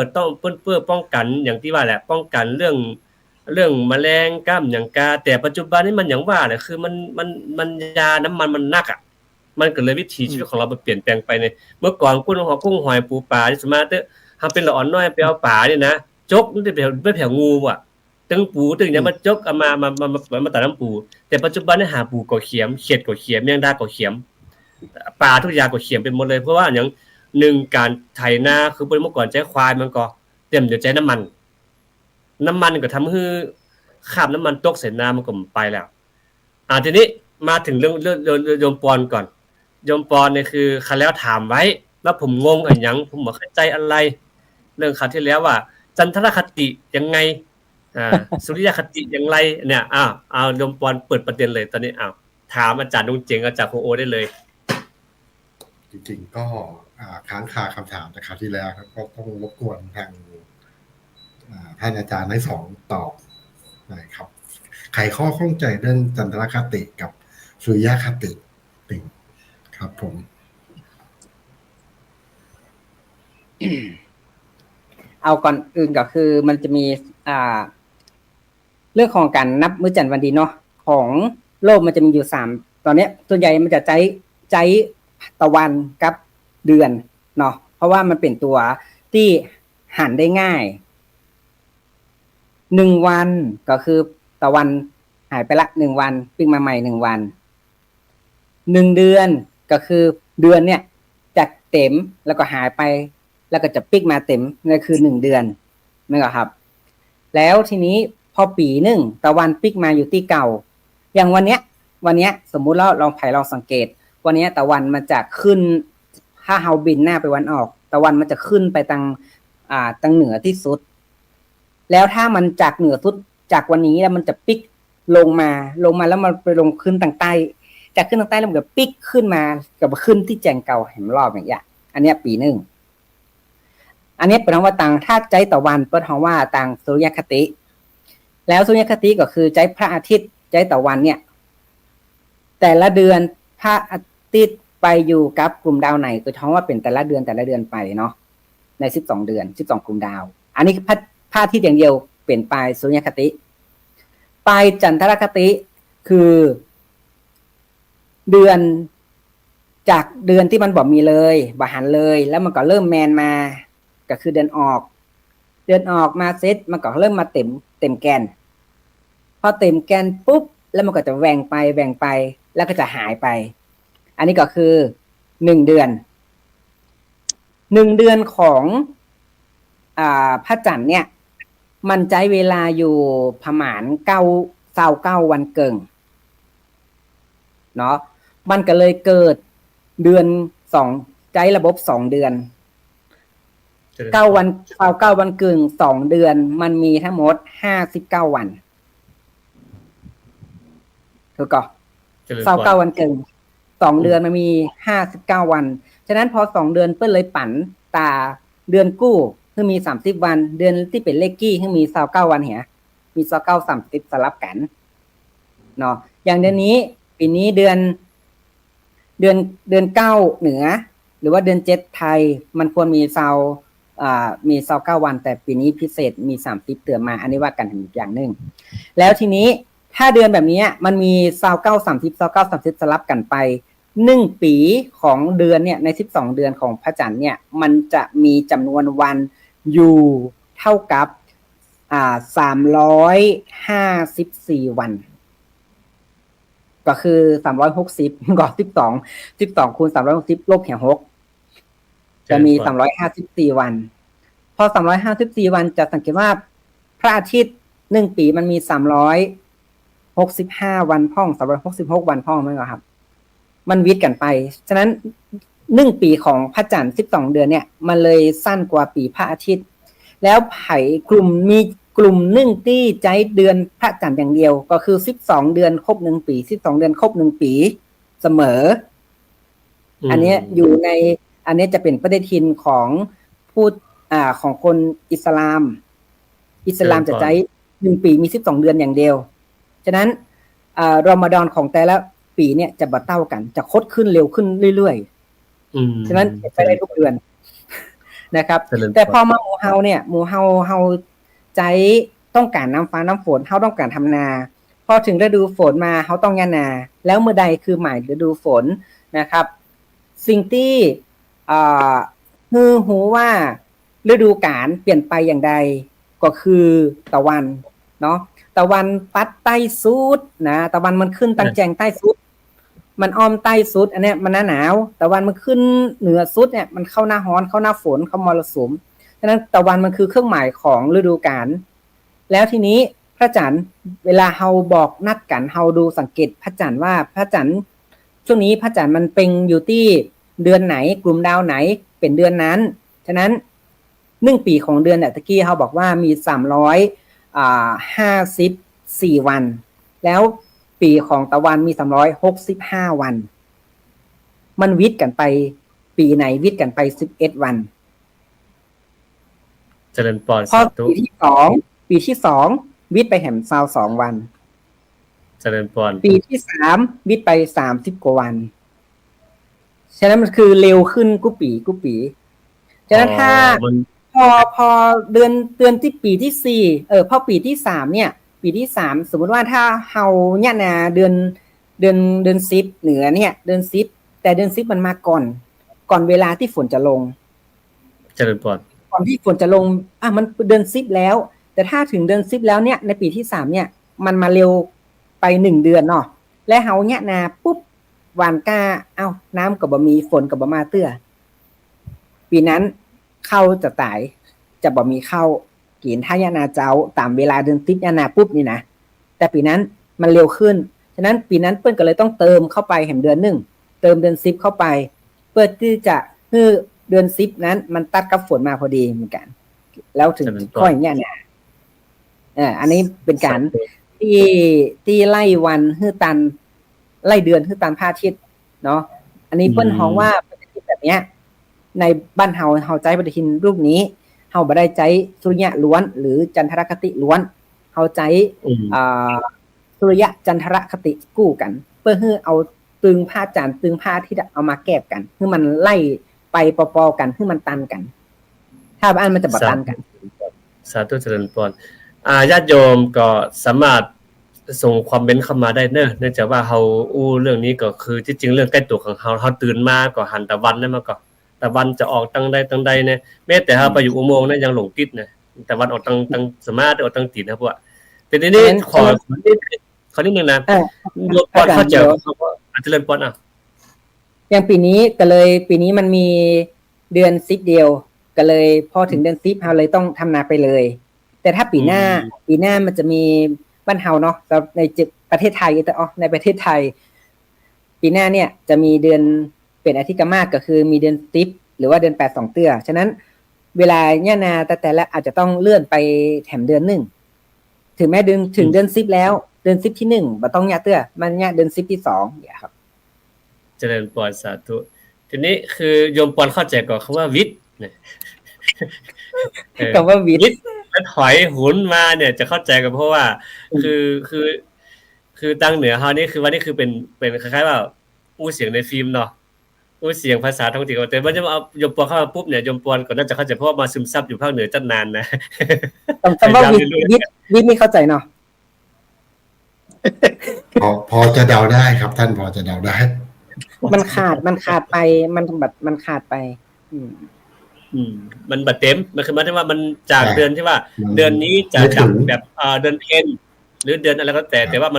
อป้องกันอย่างที่ว่าแหละป้องกันเรื่องแมลงก้ามอย่างกาแต่ปัจจุบันนี้มันอย่างว่าแหละคือมันยาน้ำมันนักมันก็เลยวิถีชีวิตของเรามันเปลี่ยนแปลงไปในเมื่อก่อนกุ้งหอยปูปลาที่สมมาเตทำเป็นละอ่อนน้อยไปเอาปลาเนี่ยนะจกมันจะไปแผงงูอ่ะตึงปูตึงอย่างมาจกเอามาตัดน้ำปูแต่ปัจจุบันนี่หาปูก็เขียมเขียดก็เขียมแมงดาก็เขียมปลาทุกอย่างก็เขียมเป็นหมดเลยเพราะว่าอย่างหนึ่งการไถนาคือเมื่อก่อนใช้ควายมันก็เต็มจะใช้น้ำมันก็ทำให้คราบน้ำมันตกใส่น้ำมันก็ไปแล้วทีนี้มาถึงเรื่องโยมปอนก่อนโยมปอนเนี่ยคือครั้งแล้วถามไว้แล้วผมงงอย่างผมบ่เข้าใจอะไรเรื่องคราวที่แล้วว่าจันทรคติยังไงสุริยคติอย่างไรเนี่ยโยมปอนเปิดประเด็นเลยตอนนี้ถามอาจารย์ดงเจงอาจารย์โคโอได้เลยจริงๆก็ค้างคาคำถามจากคราวที่แล้วครับก็ต้องรบกวนทางท่านอาจารย์ให้2ตอบนะครับไขข้อข้องใจเรื่องจันทรคติกับสุริยคติติงครับผมเอาก่อนอื่นก็คือมันจะมีเรื่องของการนับมื้อจันทร์วันดีเนาะของโลกมันจะมีอยู่3ตอนนี้ส่วนใหญ่มันจะใจตะวันกับเดือนเนาะเพราะว่ามันเป็นตัวที่หันได้ง่าย1วันก็คือตะวันหายไปละ1วันปิ้งมาใหม่1วัน1เดือนก็คือเดือนเนี่ยจากเต็มแล้วก็หายไปแล้วก็จะปิ๊กมาเต็มนั่นคือ1เดือนนั่นก็ครับแล้วทีนี้พอปีนึงตะวันปิ๊กมาอยู่ที่เก่าอย่างวันเนี้ยสมมุติเราลองสังเกตวันนี้ตะวันมันจะขึ้นถ้าเฮาบินหน้าไปวันออกตะวันมันจะขึ้นไปทางเหนือที่สุดแล้วถ้ามันจากเหนือสุดจากวันนี้แล้วมันจะปิ๊กลงมาแล้วมันไปลงขึ้นทางใต้จากขึ้นทางใต้แล้วมันก็ปิ๊กขึ้นมากับขึ้นที่แจงเก่าเห็นรอบอย่างเงี้ยอันเนี้ยปีนึงอันนี้เป็นว่าต่างถ้าใจตะวันเปิ้นฮ้องว่าต่างสุริยคติแล้วสุริยคติก็คือใจพระอาทิตย์ใจตะวันเนี่ยแต่ละเดือนพระอาทิตย์ไปอยู่กับกลุ่มดาวไหนก็ท้องว่าเป็นแต่ละเดือนไปเนาะใน12เดือน12กลุ่มดาวอันนี้พระอาทิตย์อย่างเดียวเปลี่ยนไปสุริยคติไปจันทรคติคือเดือนจากเดือนที่มันบ่มีเลยบ่หันเลยแล้วมันก็เริ่มแมนมาก็คือเดือนออกมาเสร็จมันก็เริ่มมาเต็มแกนพอเต็มแกนปุ๊บแล้วมันก็จะแหว่งไปแล้วก็จะหายไปอันนี้ก็คือ1เดือน1เดือนของพระจันทร์เนี่ยมันใช้เวลาอยู่ประมาณ29วันเกิงเนาะมันก็เลยเกิดเดือน2ใช้ระบบ2เดือน 9 วัน29 วันกึ่ง2 เดือนมันมีทั้งหมด59 วันถูกก่อ29 วันกึ่ง2 เดือนมันมี59 วันฉะนั้นพอ2 เดือนเปิ้นเลยปั่นตาเดือนกู้คือมี30 วันเดือนที่เป็นเลขกี้คือมี29 วันเหียมี29 30สลับกันเนาะอย่างเดือนนี้ปีนี้เดือน9เหนือหรือว่าเดือน7ไทยมันควรมีมี29 วันแต่ปีนี้พิเศษมี30เตือนมาอันนี้ว่ากันอีกอย่างนึงแล้วทีนี้ถ้าเดือนแบบนี้มันมี29 30 29 30สลับกันไป1 ปีของเดือนเนี่ยใน12 เดือนของพระจันทร์เนี่ยมันจะมีจำนวนวันอยู่เท่ากับ354 วันก็คือ360ก็12คูณ360ลบแห่ง6จะมี354 วันพอ354 วันจะสังเกตว่าพระอาทิตย์1 ปีมันมี365 วันพ่อง366 วันพ่องมั้ยครับมันวิทย์กันไปฉะนั้น1 ปีของพระจันทร์12 เดือนเนี่ยมันเลยสั้นกว่าปีพระอาทิตย์แล้วไผกลุ่ม1ที่ใจเดือนพระจันทร์อย่างเดียวก็คือ12 เดือนครบ1 ปี12 เดือนครบ1 ปีเสมออันนี้อยู่ในอันนี้จะเป็นปฏิทินของผู้ของคนอิสลามจะใจ1 ปีมี12 เดือนอย่างเดียวฉะนั้นรอมฎอนของแต่ละปีเนี่ยจะบ่เท่ากันจะคดขึ้นเร็วขึ้นเรื่อยๆฉะนั้นไปได้ทุกเดือนนะครับแต่พอมาหมู่เฮาเนี่ยหมู่เฮาใจต้องการน้ำฟ้าน้ำฝนเฮาต้องการทำนาพอถึงฤดูฝนมาเฮาต้องยะนาแล้วเมื่อใดคือหมายฤดูฝนนะครับสิ่งที่หูว่าฤดูกาลเปลี่ยนไปอย่างใดก็คือตะวันเนาะตะวันปัดใต้สุดนะตะวันมันขึ้นตั้งแจงใต้สุดมันอ้อมใต้สุดอันเนี้ยมันหน้าหนาวตะวันมันขึ้นเหนือสุดเนี่ยมันเข้าหน้าร้อนเข้าหน้าฝนเข้ามรสุมฉะนั้นตะวันมันคือเครื่องหมายของฤดูกาลแล้วทีนี้พระจันทร์เวลาเฮาบอกนัดกันเฮาดูสังเกตพระจันทร์ว่าพระจันทร์ช่วงนี้พระจันทร์มันเป็นอยู่ที่เดือนไหนกลุ่มดาวไหนเป็นเดือนนั้นฉะนั้น1 ปีของเดือนเนี่ยตะกี้เฮาบอกว่ามี354 วันแล้วปีของตะวันมี365 วันมันวิทย์กันไปปีไหนวิทย์กันไป11 วันเจริญพรพอปีที่2วิทย์ไปแหม22 วันเจริญพรปีที่3วิทย์ไป30 กว่าวันฉะนั้นมันคือเร็วขึ้นกุปีฉะนั้นถ้าพอเดือนที่ปีที่4พอปีที่3เนี่ยปีที่3สมมุติว่าถ้าเฮาเนี่ยนะเดือน10เหนือเนี่ยเดือน10แต่เดือน10มันมาก่อนเวลาที่ฝนจะลงเจริญพรก่อนที่ฝนจะลงมันเดือน10แล้วแต่ถ้าถึงเดือน10แล้วเนี่ยในปีที่3เนี่ยมันมาเร็วไป1 เดือนเนาะและเฮาเนี่ยนะปุ๊บหว่านกล้าน้ำก็บ่มีฝนก็บ่มาเตื้อปีนั้นข้าวจะตายจะบ่มีข้าวกินถ้ายะนาเจ้าตามเวลาเดือน10ยะนาปุ๊บนี่นะแต่ปีนั้นมันเร็วขึ้นฉะนั้นปีนั้นเปิ้นก็เลยต้องเติมเข้าไปแห่งเดือน1เติมเดือน10เข้าไปเพื่อที่จะให้เดือน10นั้นมันตัดกับฝนมาพอดีเหมือนกันแล้วถึงค่อยยะนาอันนี้เป็นการที่ไล่วันให้ตันไล่เดือนให้ตันพระอาทิตย์เนาะอันนี้เปิ้นฮ้องว่าปฏิทินแบบเนี้ยในบ้านเฮาใจปฏิทินรูปนี้เฮาบ่ได้ใจสุริยะล้วนหรือจันทรคติล้วนเฮาใจสุริยะจันทรคติกู้กันเพื่อให้เอาตึงพระจันทร์ตึงพระอาทิตย์เอามาแก้กันให้มันไล่ไปปอๆกันให้มันตันกันถ้าบ้านมันจะบ่ตันกันสาธุเจริญพรญาติโยมก็สามารถส่งความเม้นเข้ามาได้เนื่องจากว่าเฮาเรื่องนี้ก็คือที่จริงเรื่องใกล้ตัวของเฮาตื่นมาก็หันตะวันได้มาก็ตะวันจะออกตั้งใดเนี่ยแม้แต่เฮาไปอยู่อุโมงค์นั้นยังหลงติดนะตะวันออกตั้งสมาธิออกตั้งติดนะพวกแต่ทีนี้ขอนิดนึงนะโยมพอเข้าใจว่าเจริญพรอย่างปีนี้มันมีเดือน10เดียวก็เลยพอถึงเดือน10เฮาเลยต้องทำนาไปเลยแต่ถ้าปีหน้ามันจะมีบ้านเฮาเนาะในประเทศไทยแต่ในประเทศไทยปีหน้าเนี่ยจะมีเดือนเป็นอาทิตย์กะมากก็คือมีเดือน10หรือว่าเดือน8 2เตื้อฉะนั้น เวลาเนี่ยนาแต่ละอาจจะต้องเลื่อนไปแถมเดือนหนึ่งถึงแม้ถึงเดือน10แล้วเดือน10ที่1บ่ต้องเนี่ยเตื้อมันเนี่ยเดือน10ที่2เนี่ยครับเจริญพรสาธุทีนี้คือโยมปอนเข้าใจก่อนคำว่าวิทย์เนี่ยคำว่าวิทย์แล้วถอยหุนมาเนี่ยจะเข้าใจกันเพราะว่าคือตั้งเหนือเฮานี่คือว่านี่คือเป็นคล้ายๆว่าอู้เสียงในฟิล์มเนาะอู้เสียงภาษาท้องถิ่นแต่ว่าจะเอาโยมปอนเข้ามาปุ๊บเนี่ยโยมปอนก็น่าจะเข้าใจเพราะว่ามาซึมซับอยู่ภาคเหนือตั้งนานนะคำว่าวิทย์ไม่เข้าใจเนาะพอจะเดาได้ครับท่านพอจะเดาได้มันขาดไปมันแบบมันขาดไปมันบัดเต็มมันคือหมายถึงว่ามันจากเดือนที่ว่าเดือนนี้จะจับแบบเดือนเพ็ญหรือเดือนอะไรก็แต่ว่า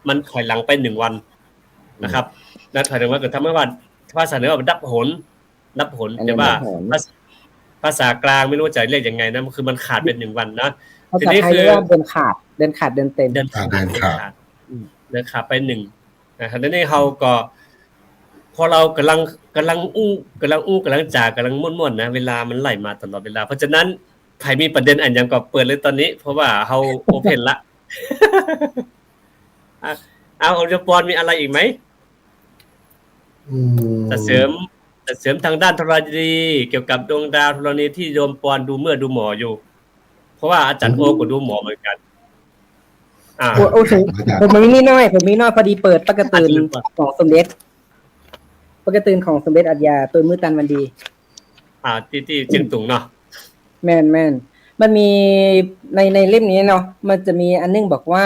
มันถอยหลังไป1วันนะครับแล้วถอยหลังว่าเกิดทำให้ว่าภาษาเหนือว่าดับหนแต่ว่าภาษากลางไม่รู้จะเรียกยังไงนะคือมันขาดเป็น1วันนะทีนี้คือเดือนขาดเดือนเต็มเดือนขาดไป1นะครับแล้วนี่เฮาก็พอเรากำลังจากำลังม่วนๆนะเวลามันไหลมาตลอดเวลาเพราะฉะนั้นใครมีประเด็นอันยังก็เปิดเลยตอนนี้เพราะว่าเฮาโอเพ่นละเอาโยมปอนมีอะไรอีกไหมจะเสริมทางด้านธรณีเกี่ยวกับดวงดาวธรณีที่โยมปอนดูหมออยู่เพราะว่าอาจารย์โอก็ดูหมอเหมือนกันโอเคผมมีน้อยพอดีเปิดปกติของสมเด็จอัจญาตัวมือตันวันดีที่เจียงตุงเนาะแม่นมันมีในเล่มนี้เนาะมันจะมีอันนึงบอกว่า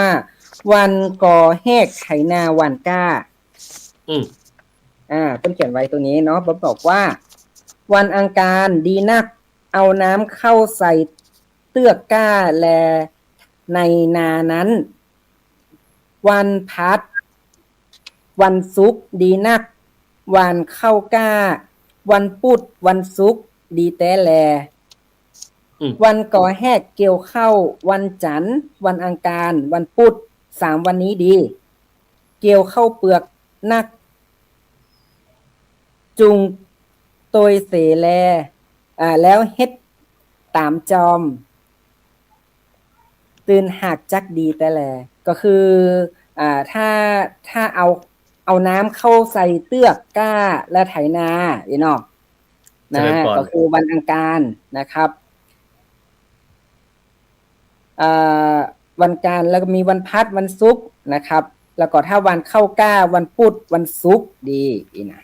วันก่อแหกไถนาหว่านก้าเพิ่นเขียนไว้ตัวนี้เนาะบอกว่าวันอังคารดีนักเอาน้ำเข้าใส่เตื้อกก้าแลในนานั้นวันพัดวันศุกร์ดีนักวันเข้าก้าวันพุธวันศุกร์ดีแต่แลวันก่อแหกเกี่ยวเข้าวันจันทร์วันอังคารวันพุธ3วันนี้ดีเกี่ยวเข้าเปลือกนักจุงโตยเสแลแล้วเฮ็ดตามจอมตื่นหากจักดีแต่แลก็คือถ้าเอาน้ำเข้าใส่เตื้อกก้าและไถนาเนาะนะก็คือวันอังคารนะครับวันอังคารแล้วก็มีวันพัดวันศุกร์นะครับแล้วก็ถ้าวันเข้าก้าวันพุธวันศุกร์ดีนะ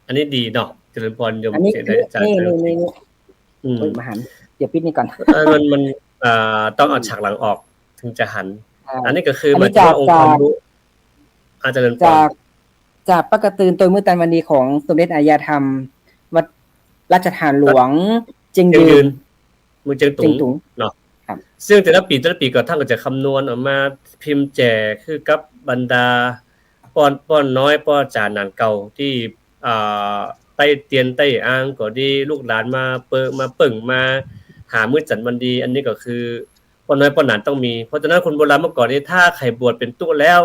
อันนี้ดีเนาะเจริญพรโยมเสด็จอาจารย์นี่มาหันเดี๋ยวปิดนี่ก่อนมันต้องเอาฉากหลังออกถึงจะหันอันนี้ก็คือมันจะองค์ความรู้อาจารย์จากปกติตัวมือตันวันดีของสมเด็จอารยธรรมวัดราชทานหลวงเจียงยืนมือเจียงตุงเนาะซึ่งแต่ละปีก็ท่านก็จะคำนวณออกมาพิมพ์แจกคือกับบรรดาป้อนน้อยป้อนจานนานเก่าที่ใต้เตียนใต้อ่างก็ดีลูกหลานมาเปิ่งมาหามื้อจันทร์วันดีอันนี้ก็คือป้อนน้อยป้อนหลานต้องมีเพราะฉะนั้นคนโบราณเมื่อก่อนนี้ถ้าใครบวชเป็นตู้แล้ว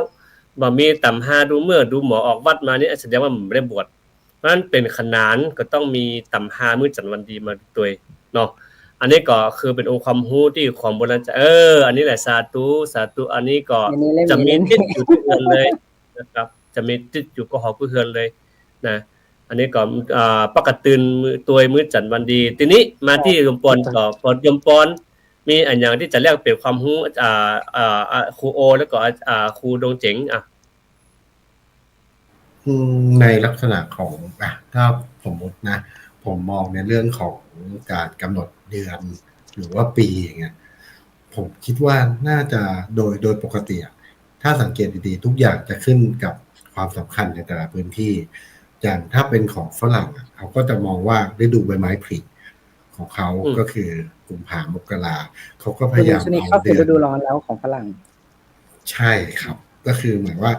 บ่มีต่ำหาดูเมื่อดูหมอออกวัดมานี่แสดงว่าไม่ได้บวชเพราะฉะนั้นเป็นขนานก็ต้องมีต่ำหามื้อจันทร์วันดีมาด้วยเนาะอันนี้ก็คือเป็นองค์ความรู้ที่ของโบราณอันนี้แหละสาธุอันนี้ก็จะมีติดอยู่ทุกเรือนเลยนะครับจะมีติดอยู่ก็หอผู้เฮือนเลยนะอันนี้ก็ปกติมื้อจันทร์วันดีทีนี้มาที่โยมปอนต่อพอโยมปอนมีอันอย่างที่จะแลกเปลี่ยนความรู้ครูโอแล้วก็ครูดงเจ๋งในลักษณะของถ้าสมมตินะผมมองในเรื่องของการกำหนดเดือนหรือว่าปีอย่างเงี้ยผมคิดว่าน่าจะโดยปกติถ้าสังเกตดีๆทุกอย่างจะขึ้นกับความสำคัญในแต่ละพื้นที่อย่างถ้าเป็นของฝรั่งเขาก็จะมองว่าฤดูใบไม้ผลิของเขาก็คือกุมภาพันธ์มกราเขาก็พยายามเอาเดือนฤดูร้อนแล้วของฝรั่งใช่ครับก็คือเหมือนว่า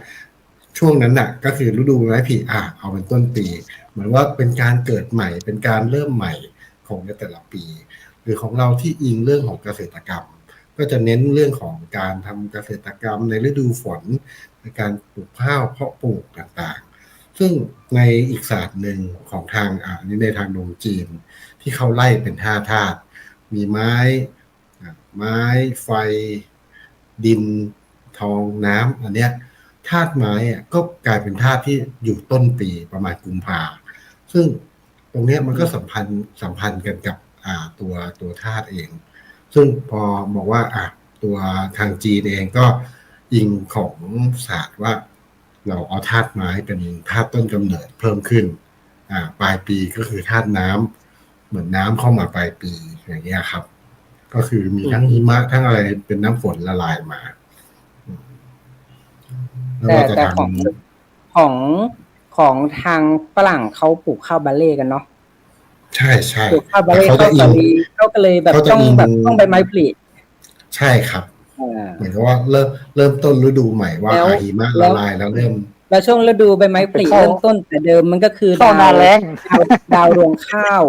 ช่วงนั้นก็คือฤดูใบไม้ผลิเอาเป็นต้นปีเหมือนว่าเป็นการเกิดใหม่เป็นการเริ่มใหม่ของในแต่ละปีหรือของเราที่อิงเรื่องของเกษตรกรรมก็จะเน้นเรื่องของการทำเกษตรกรรมในฤดูฝนในการปลูกข้าวเพาะปลูกต่างๆ ซึ่งในอีกศาสตร์หนึ่งของทางนี่ในทางดวงจีนที่เขาไล่เป็นธาตุมีไม้ไฟดินทองน้ำอันเนี้ยธาตุไม้ก็กลายเป็นธาตุที่อยู่ต้นปีประมาณกุมภาซึ่งตรงเนี้ยมันก็สัมพันธ์กันกับตัวธาตุเอง ซึ่งพอบอกว่าตัวทางจีนเองก็อิงของศาสตร์ว่าเราเอาธาตุไม้เป็นธาตุต้นกำเนิดเพิ่มขึ้นปลายปีก็คือธาตุน้ำเหมือนน้ำเข้ามาปลายปีอย่างเงี้ยครับก็คือมีทั้งหิมะทั้งอะไรเป็นน้ำฝนละลายมาแต่ของทางฝรั่งเขาปลูกข้าวบาเล่กันเนาะใช่ใช่ปลูกข้าวบาเล่เขาก็เลยแบบต้องใบไม้ผลิใช่ครับเหมือนกับว่าเริ่มต้นฤดูใหม่ว่าหิมะละลายแล้วช่วงฤดูใบไม้ผลิเริ่มต้นแต่เดิมมันก็คือดาวรวงข้าว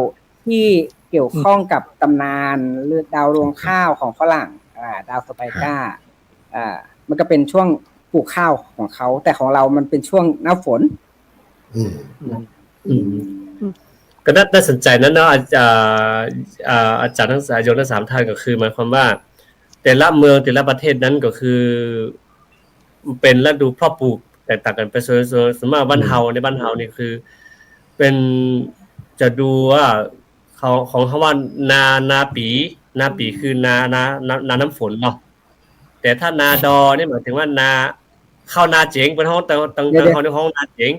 ที่เกี่ยวข้องกับตำนานหรือดาวรวงข้าวของฝรั่งดาวสไปก้ามันก็เป็นช่วงปลูกข้าวของเขาแต่ของเรามันเป็นช่วงหน้าฝนก็น่าสนใจนะเนาะอาจารย์ทั้ง3ทั้ง3ท่านก็คือหมายความว่าแต่ละเมืองแต่ละประเทศนั้นก็คือเป็นฤดูเพาะปลูกแตกต่างกันไปส่วนมากบ้านเฮาในบ้านเฮานี่คือเป็นจะดูว่าของเขาว่านาปีคือนาน้ำฝนเนาะแต่ถ้านาดอนี่หมายถึงว่านาเข้านาเจ๋งเป็นห้องตั้งในห้องนาเจ๋ง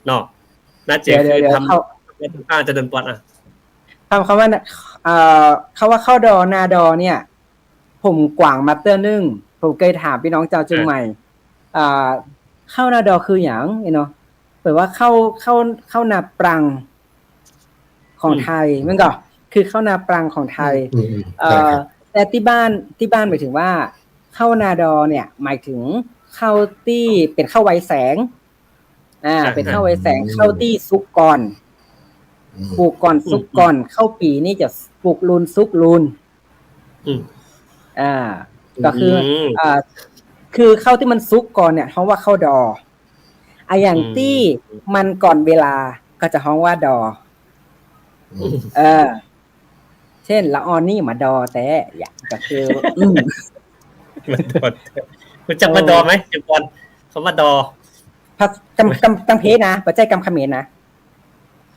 เนาะนาเจ๋งคือทำจะเดินปอดคำว่าเขาว่าเข้าดอนาดอเนี่ยผมกว่างมาเตอร์นึงผมเคยถามพี่น้องชาวเชียงใหม่เข้านาดอคืออย่างเนาะแปลว่าเข้านาปรังของไทยมันก็คือเข้านาปรังของไทยแต่ที่บ้านหมายถึงว่าเข้านาดอเนี่ยหมายถึงเข้าที่เป็นเข้าไวแสงเป็นเข้าไวแสงเข้าที่ซุกก่อนปลูกก่อนซุกก่อนเข้าปีนี่จะปลูกลูนซุกลูนก็คือเข้าที่มันซุกก่อนเนี่ยฮ้องว่าเข้าดออย่างที่มันก่อนเวลาก็จะฮ้องว่าดอเช่นละออนนี่มาดอแต่อย่างก็คือมาดอคุณจักมาดอไหมจุกอนเขามาดอกัมเพนะปัจจัยกัมเขมรนะ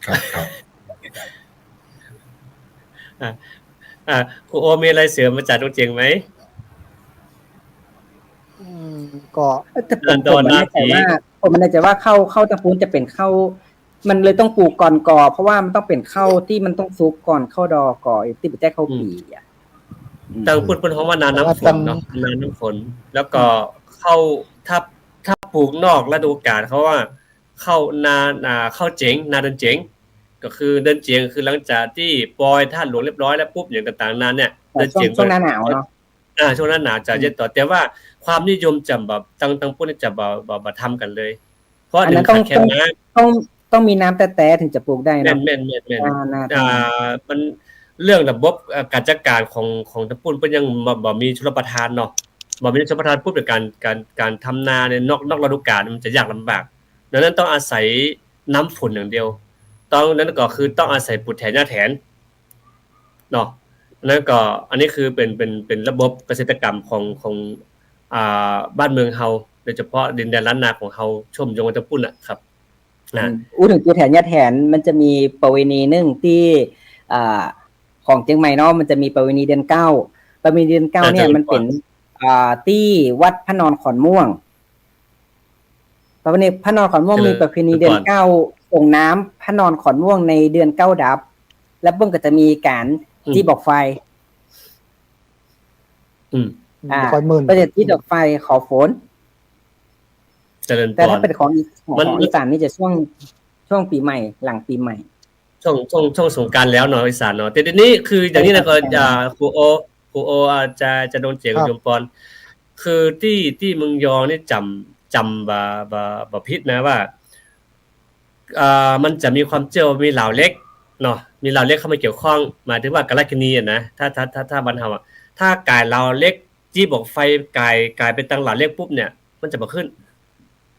ครับครูโอมีอะไรเสริมมาจากดวงเจียงไหมก็ผมไม่แน่ใจว่าเข้าตะปูนจะเป็นเข้ามันเลยต้องปลูกก่อนก่อเพราะว่ามันต้องเป็นเข้าที่มันต้องซุกก่อนเข้าดอก่อที่ปัจจัยเข้าปีตั้งพูดเพราะว่านาน้ำฝนเนาะนาน้ำฝนแล้วก็เข้าถ้าปลูกนอกฤดูกาลเขาว่าเข้านาเข้าเจ๋งนาเดินเจ๋งก็คือเดินเจียงคือหลังจากที่ปล่อยท่าหลวงเรียบร้อยแล้วปุ๊บอย่างต่างๆนั้นเนี่ยเดินเจียงช่วงหน้าหนาวเนาะช่วงหน้าหนาวจะเย็นต่อแต่ว่าความนิยมจะแบบตั้งพวกนี้จะแบบทำกันเลยเพราะอันนั้นต้องมีน้ำแต่ถึงจะปลูกได้นะแม่นมันเรื่องระบบการจัดการของตะปูนเพิ่นยังบ่มีชลประทานเนาะบ่มีชลประทานปุ๊บในการทำนาในนอกฤดูกาลมันจะยากลำบากดังนั้นต้องอาศัยน้ำฝนอย่างเดียวตอนนั้นก็คือต้องอาศัยปุ๋ยแทนหญ้าแทนเนาะแล้วก็อันนี้คือเป็นระบบเกษตรกรรมของบ้านเมืองเฮาโดยเฉพาะดินแดนล้านนาของเฮาชมยงตะปูนน่ะครับถึงปุ๋ยแทนหญ้าแทนมันจะมีประเวณีนึงที่ของเชียงใหม่เนาะมันจะมีประเวณีเดือน9ประเวณีเดือน9เนี่ยมันเป็นที่วัดพระนอนขอนม่วงประเพณีพระนอนขอนม่วงมีประเพณีเดือน9ส่งน้ำพระนอนขอนม่วงในเดือน9ดับแล้วเบิ่งก็จะมีการจี้บอกไฟประเด็นจี้ดอกไฟขอฝนแต่ถ้าเป็นของอีสานนี่จะช่วงปีใหม่หลังปีใหม่ช่วงสงกรานต์แล้วเนาะอีสานเนาะแต่ทีนี้คืออย่างนี้นะก็ครูโอจะโดนเจียงยมปอนคือที่เมืองยองนี่จำบ่ผิดนะว่ามันจะมีความเชื่อมีเหล่าเล็กเนาะมีเหล่าเล็กเข้ามาเกี่ยวข้องหมายถึงว่ากาลกินีนะถ้าบ้านเฮาถ้ากายเหล่าเล็กจี้บอกไฟกายเป็นตั้งเหล่าเล็กปุ๊บเนี่ยมันจะบ่ขึ้น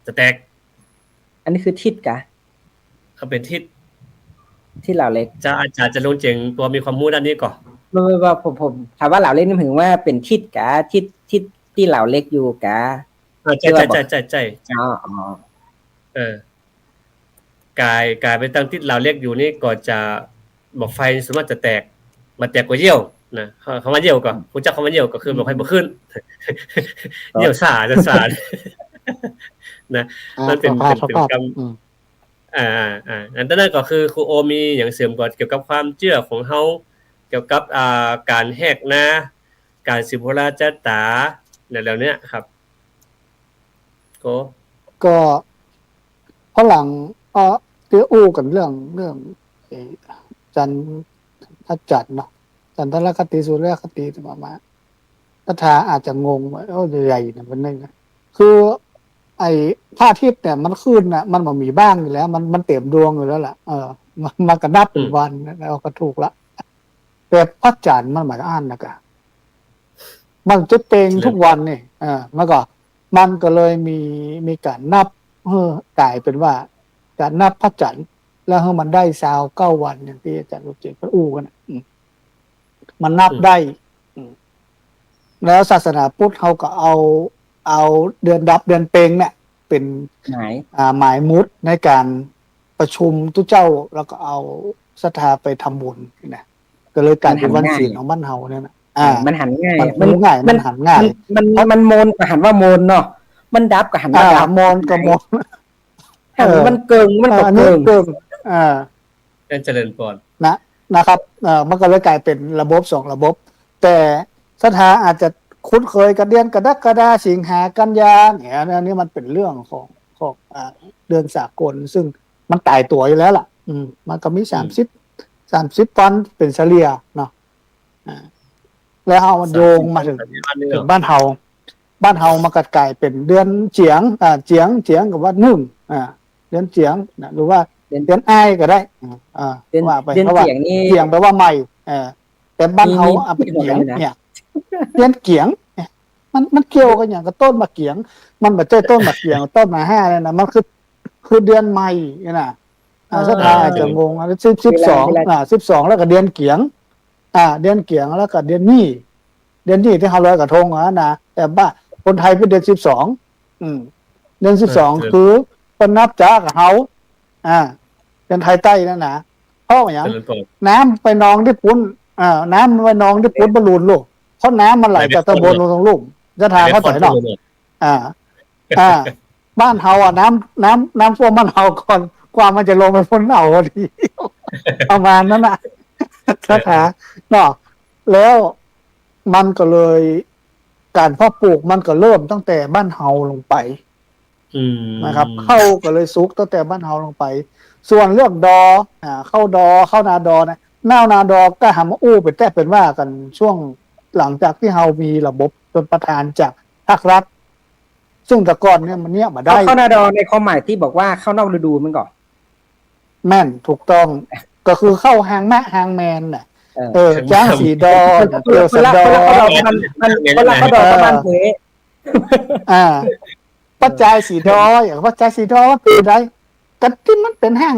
จะแตก อันนี้คือทิศกะ เขาเป็นทิศ ที่เหล่าเล็ก จะอาจารย์จะลงเจงตัวมีความรู้ด้านนี้ก่อน ไม่ว่าผมถามว่าเหล่าเล็กนี่ถึงว่าเป็นทิศกะทิศที่เหล่าเล็กอยู่กะ ใช่อ๋อกายไปตั้งทิศเราเรียกอยู่นี่ก็จะบอกไฟสามารถจะแตกมาแตกกว่าเยี่ยวนะคำว่าเยี่ยวก็รู้จักคำว่าเยี่ยวก็คือบอกไฟบ่ขึ้นเยี่ยวสาจะสานะมันเป็นกรรมอันนั้นก็คือครูโอมีอย่างเสริมก่อนเกี่ยวกับความเชื่อของเฮาเกี่ยวกับการแหกนะการสิโพราจตาแล้วเนี้ยครับก็ฝรั่งเดี๋ยวอู้กันเรื่องจันทร์จันทร์เนาะจันทรคติสุริยคติประมาณคาถาอาจจะงงว่าใหญ่ๆนะมันนึงคือไอ้พระอาทิตย์เนี่ยมันขึ้นน่ะมันบ่มีบ้างอยู่แล้วมันเต็มดวงอยู่แล้วล่ะมันก็นับเป็นวันแล้วก็ถูกละแต่พระจันทร์มันหมายอ่านนะกะมันจะเต็งทุกวันนี่มันก็เลยมีการนับกลายเป็นว่าการนับพระจันทร์แล้วให้มันได้29 วันอย่างที่อาจารย์รู้จริงก็อู้กันมันนับได้แล้วศาสนาพุทธเขาก็เอาเดือนดับเดือนเปงเนี่ยเป็นหมายมุดในการประชุมทุกเจ้าแล้วก็เอาศรัทธาไปทำบุญนะก็เลยกลายเป็นวันศีลของบ้านเฮาเนี่ยนะมันหันง่ายมันหันง่ายมันโมนก็หันว่าโมนเนาะมันดับก็หันว่าดับโมนก็โมนมันเกิงมันก็เกิงเป็นเจริญพรนะครับมันก็เลยกลายเป็นระบบ2ระบบแต่ศรัทธาอาจจะคุ้นเคยกับเดือนกรกฎาคมสิงหากันยาเนี่ยอันนี้มันเป็นเรื่องของเดือนสากลซึ่งมันตายตัวอยู่แล้วล่ะมันก็มี30วันเป็นเฉลี่ยเนาะแล้วเอาโยงมาถึงบ้านเฮามันก็กลายเป็นเดือนเจียงเจียงกับว่านึ่งเดือนเจียงนะหรือว่าเดือนอ้ายก็ได้ว่าไปเพราะว่าเจียงแปลว่าใหม่แต่บ้านเฮาเป็นเจียงเนี่ยเดือนเกียงมันเกี่ยวกันอย่างกับต้นมะเกียงมันไม่ใช่ต้นมะเกียงต้นมะห้าเลยนะมันคือเดือนใหม่นะศรัทธาอาจจะงง12แล้วก็เดือนเกียงเดือนเกียงแล้วก็เดือนนี้ที่เขาลอยกระทงนะแต่ว่าคนไทยเป็นเดือน12เดือน12คือเป็นนับจากเฮาเดือนไทยใต้นั่นนะเพราะอย่างน้ำไปนองที่ปุ้นน้ำไปนองที่ปุ้นบอลลูนลูกเพราะน้ำมันไหลจากตะบนลงตรงลุ่มจะทางเขาใส่หนอกบ้านเฮาน้ำท่วมบ้านเฮาก่อนกว่ามันจะลงไปพ้นเฮาพอดีประมาณนั้นน่ะคาถาเนาะแล้วมันก็เลยการเพาะปลูกมันก็เริ่มตั้งแต่บ้านเฮาลงไปนะครับเข้าก็เลยซุกตั้งแต่บ้านเฮาลงไปส่วนเรื่องเข้านาดอนะนาดอก็หามาอู้เป็นแต่เป็นว่ากันช่วงหลังจากที่เฮามีระบบชนประทานจากภาครัฐซึ่งแต่ก่อนเนี่ยมันเนี่ยมาได้เข้านาดอในความหมายที่บอกว่าเข้านอกฤดูมันก่อนแม่นถูกต้องก็คือเข้าหางแมนน่ะจ้างสีดอเกี่ยวสันดอมันละเขาดอประมาณปัจจัยสีดออย่างปัจจัยสีดอเป็นไรกันที่มันเป็นห้า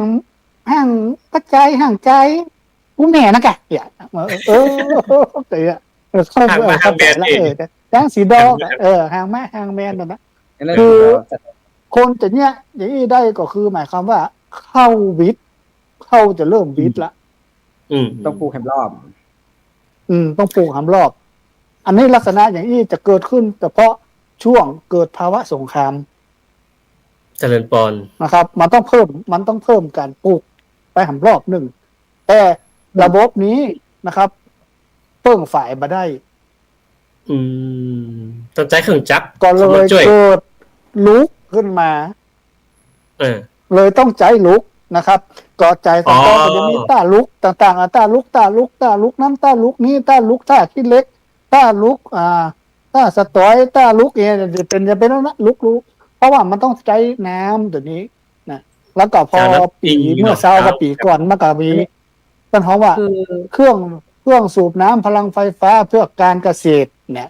งปัจจัยห้างใจผู้แม่นะแกเนี่ยเข้าใจแล้วจ้างสีดอหางแมนนั่นนะคือคนจะเนี่ยอย่างนี้ได้ก็คือหมายความว่าเข้าวิทย์เข้าจะเริ่มวิทย์ละต้องปลูกแหมรอบต้องปลูกแหมรอบอันนี้ลักษณะอย่างนี้จะเกิดขึ้นเฉพาะช่วงเกิดภาวะสงครามเจริญปอนนะครับมันต้องเพิ่มการปลูกไปแหมรอบหนึ่งแต่ระบบนี้นะครับเพิ่งฝ่ายมาได้ต้องใช้เครื่องจักรก็เลยเกิดลุกขึ้นมาเลยต้องใจลุกนะครับก็ใจต่างๆก็จะมีต้าลุกต่างๆต้าลุกนั้นต้าลุกนี้ต้าลุกต้าขี้เล็กต้าลุกต้าสตอยต้าลุกจะเป็นนะลุกเพราะว่ามันต้องใช้น้ำตัวนี้นะแล้วก็พอปีเมื่อ20 กว่าปีก่อนมันก็มีปัญหาว่าเครื่องสูบน้ำพลังไฟฟ้าเพื่อการเกษตรเนี่ย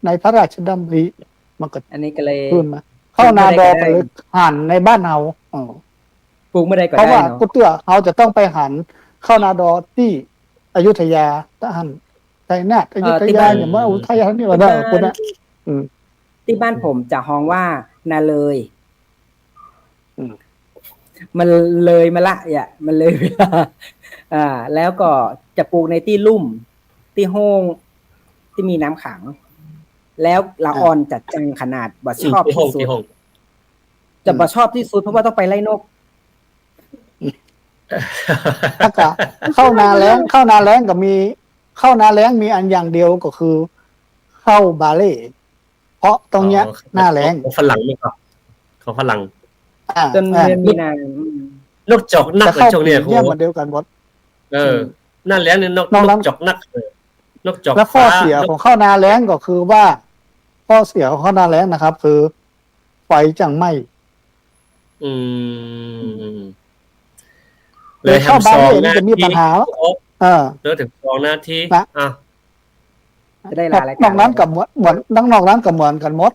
ในพระราชดำริมันก็อันนี้ก็เลย เข้านาดอก็เลยหันในบ้านเฮาปลูกไม่ได้ก็เพราะว่าได้เนาะ กูเตื้อเขาจะต้องไปหันเข้านาดอที่อยุธยาทหารไทยนาฏอยุธยาอย่างว่าอุทัยนี่ว่าได้คนนะที่บ้านผมจะฮ้องว่านาเลยมันเลยมาละมันเลยเวลาแล้วก็จะปลูกในที่ลุ่มที่โฮงที่มีน้ำขัง แล้วละออนจัดจังขนาดบ่ชอบที่สุดจะบ่ชอบที่สุดเพราะว่าต้องไปไล่นกถ้าก็เข้านาแล้งก็มีเข้านาแล้งมีอันอย่างเดียวก็คือเข้าบาเล่เพราะตรงเนี้ยหน้าแล้งฝรั่งนี่ครับเขาฝรั่งจนเดือนมีนานกจอกนักในช่วงนี้ครูเนี่ยมันเดียวกันหมดหน้าแล้งนี่นกจอกนักนกจอกแล้วข้อเสียของเข้านาแล้งก็คือว่าข้อเสียของเข้านาแล้งนะครับคือไฟจังไหม้เลยทำ2 นาทีจะมีปัญหาเดี๋ยวถึง2 นาทีจะได้ลารายการนอกนั้นกับเหมือนนอกนั้นกับเหมือนกันหมด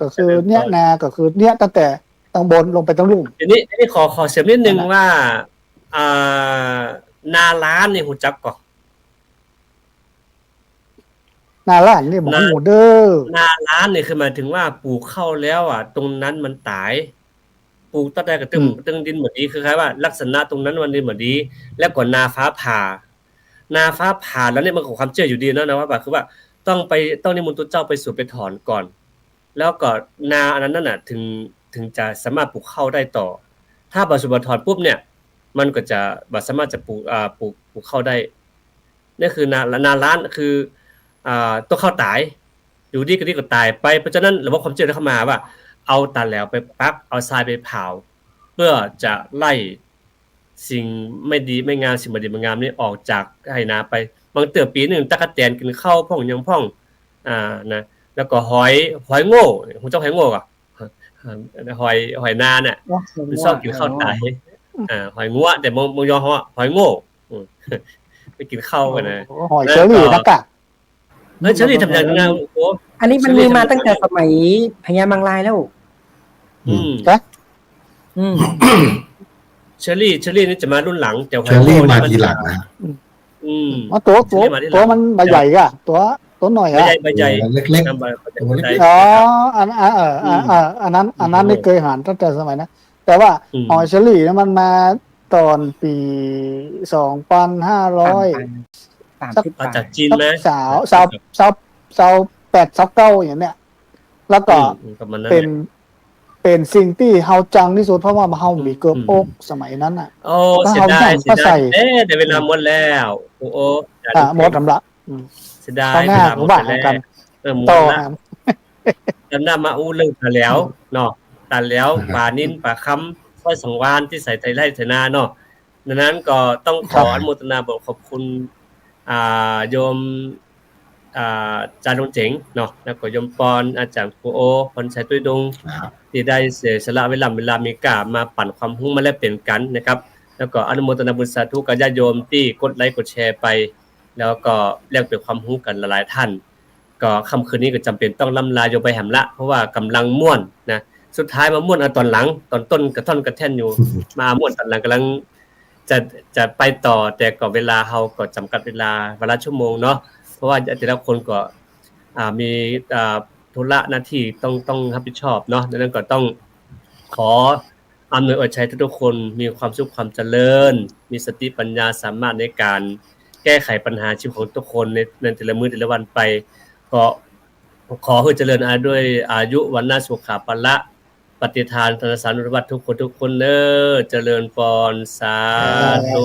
ก็คือเนี้ยนาก็คือเนี้ยตั้งแต่ตั้งบนลงไปตั้งลุ่มทีนี้ขอเสริมนิดนึงว่านาล้านนี่หูจักก่อนนาล้านนี่บอกหูเด้อนาล้านนี่คือหมายถึงว่าปลูกเข้าแล้วตรงนั้นมันตายปลูกต้นใดก็ตึงดินเหมือนดีคือคล้ายว่าลักษณะตรงนั้นมันดินเหมือนดีแล้วก่อนนาฟ้าผ่าแล้วเนี่ยมันของความเชื่ออยู่ดีนะว่าคือว่าต้องนิมนต์ตัวเจ้าไปสู่ไปถอนก่อนแล้วก็นาอันนั้นน่ะถึงจะสามารถปลูกเข้าได้ต่อถ้าบ่สู่บ่ถอนปุ๊บเนี่ยมันก็จะบ่สามารถจะปลูกเข้าได้นี่คือนาล้านคือตัวเข้าตายอยู่ดีก็ตายไปเพราะฉะนั้นระบบความเชื่อเข้ามาว่าเอาตาแล้วไปปักเอาทรายไปเผาเพื่อจะไล่สิ่งไม่ดีไม่งามสิ่งไม่ดีไม่งามนี่ออกจากไหนาไปบางเตือปีนึงตะกะแตนกินข้าวพ่องยังพ่องนะแล้วก็หอยโง่ฮู้จักหอยโง่อ่ะหอยนาเนี่ยมันชอบกินข้าวตายหอยงัวแต่มงยอเขาหอยโง่ไปกินข้าวกันนะหอยเชอรี่นักกะเชอรี่ทำอย่างนั้นโอ้อันนี้มันมีมาตั้งแต่สมัยพญามังลายแล้วเชอรี่นี่จะมารุ่นหลังแต่เชอรี่มาทีหลังนะตัวมันใบใหญ่อ่ะตัวหน่อยอ่ะใบใหญ่เล็กๆอ๋ออันนั้นไม่เคยหันตั้งแต่สมัยนะแต่ว่าหอยเชอรี่มันมาตอนปี2500จากจีนไหมสาว8 9อย่างเนี้ยแล้วก็เป็นสิ่งที่เฮาจังที่สุดเพราะว่าเฮามีเกือบอกสมัยนั้นน่ะโอ้เสียดายได้เวลาหมดแล้วโอ้หมดละเสียดายเวลาหมดแล้วหมดละจำได้มาอู้เรื่องตาแล้วเนาะตาแล้วป่านิ่นป่าค้ำค่อยสังวานที่ใส่ไทยไร่ไทยนาเนาะดังนั้นก็ต้องขออนุโมทนาบอกขอบคุณโยมอาจารย์ลงเจ๋งเนาะแล้วก็ยมปอนอาจารย์ครูโอพรชัยตุ้ยดงที่ได้เสียสละเวลามีกามาปั่นความรู้มาแลกเปลี่ยนกันนะครับแล้วก็อนุโมทนาบุญสาธุกับญาติโยมที่กดไลค์กดแชร์ไปแล้วก็แลกเปลี่ยนความรู้กันหลายท่านก็ค่ำคืนนี้ก็จำเป็นต้องล่ำลาโยไปแหมละเพราะว่ากำลังม่วนนะสุดท้ายมาม่วนตอนหลังตอนต้นกระท่อนกระแท่นอยู่มาม่วนตอนหลังกำลังจะไปต่อแต่ก็เวลาเฮาก็จำกัดเวลาชั่วโมงเนาะเพราะว่าแต่ละคนก็มีธุระหน้าที่ต้องรับผิดชอบเนาะดังนั้นก็ต้องขออำนวยอวยชัยทุกคนมีความสุขความเจริญมีสติปัญญาสามารถในการแก้ไขปัญหาชีวิตของทุกคนในแต่ละมื้อแต่ละวันไปก็ขอให้เจริญด้วยอายุวันนะสุขภละปฏิทานธนสารุวัตทุกคนเจริญพรสาธุ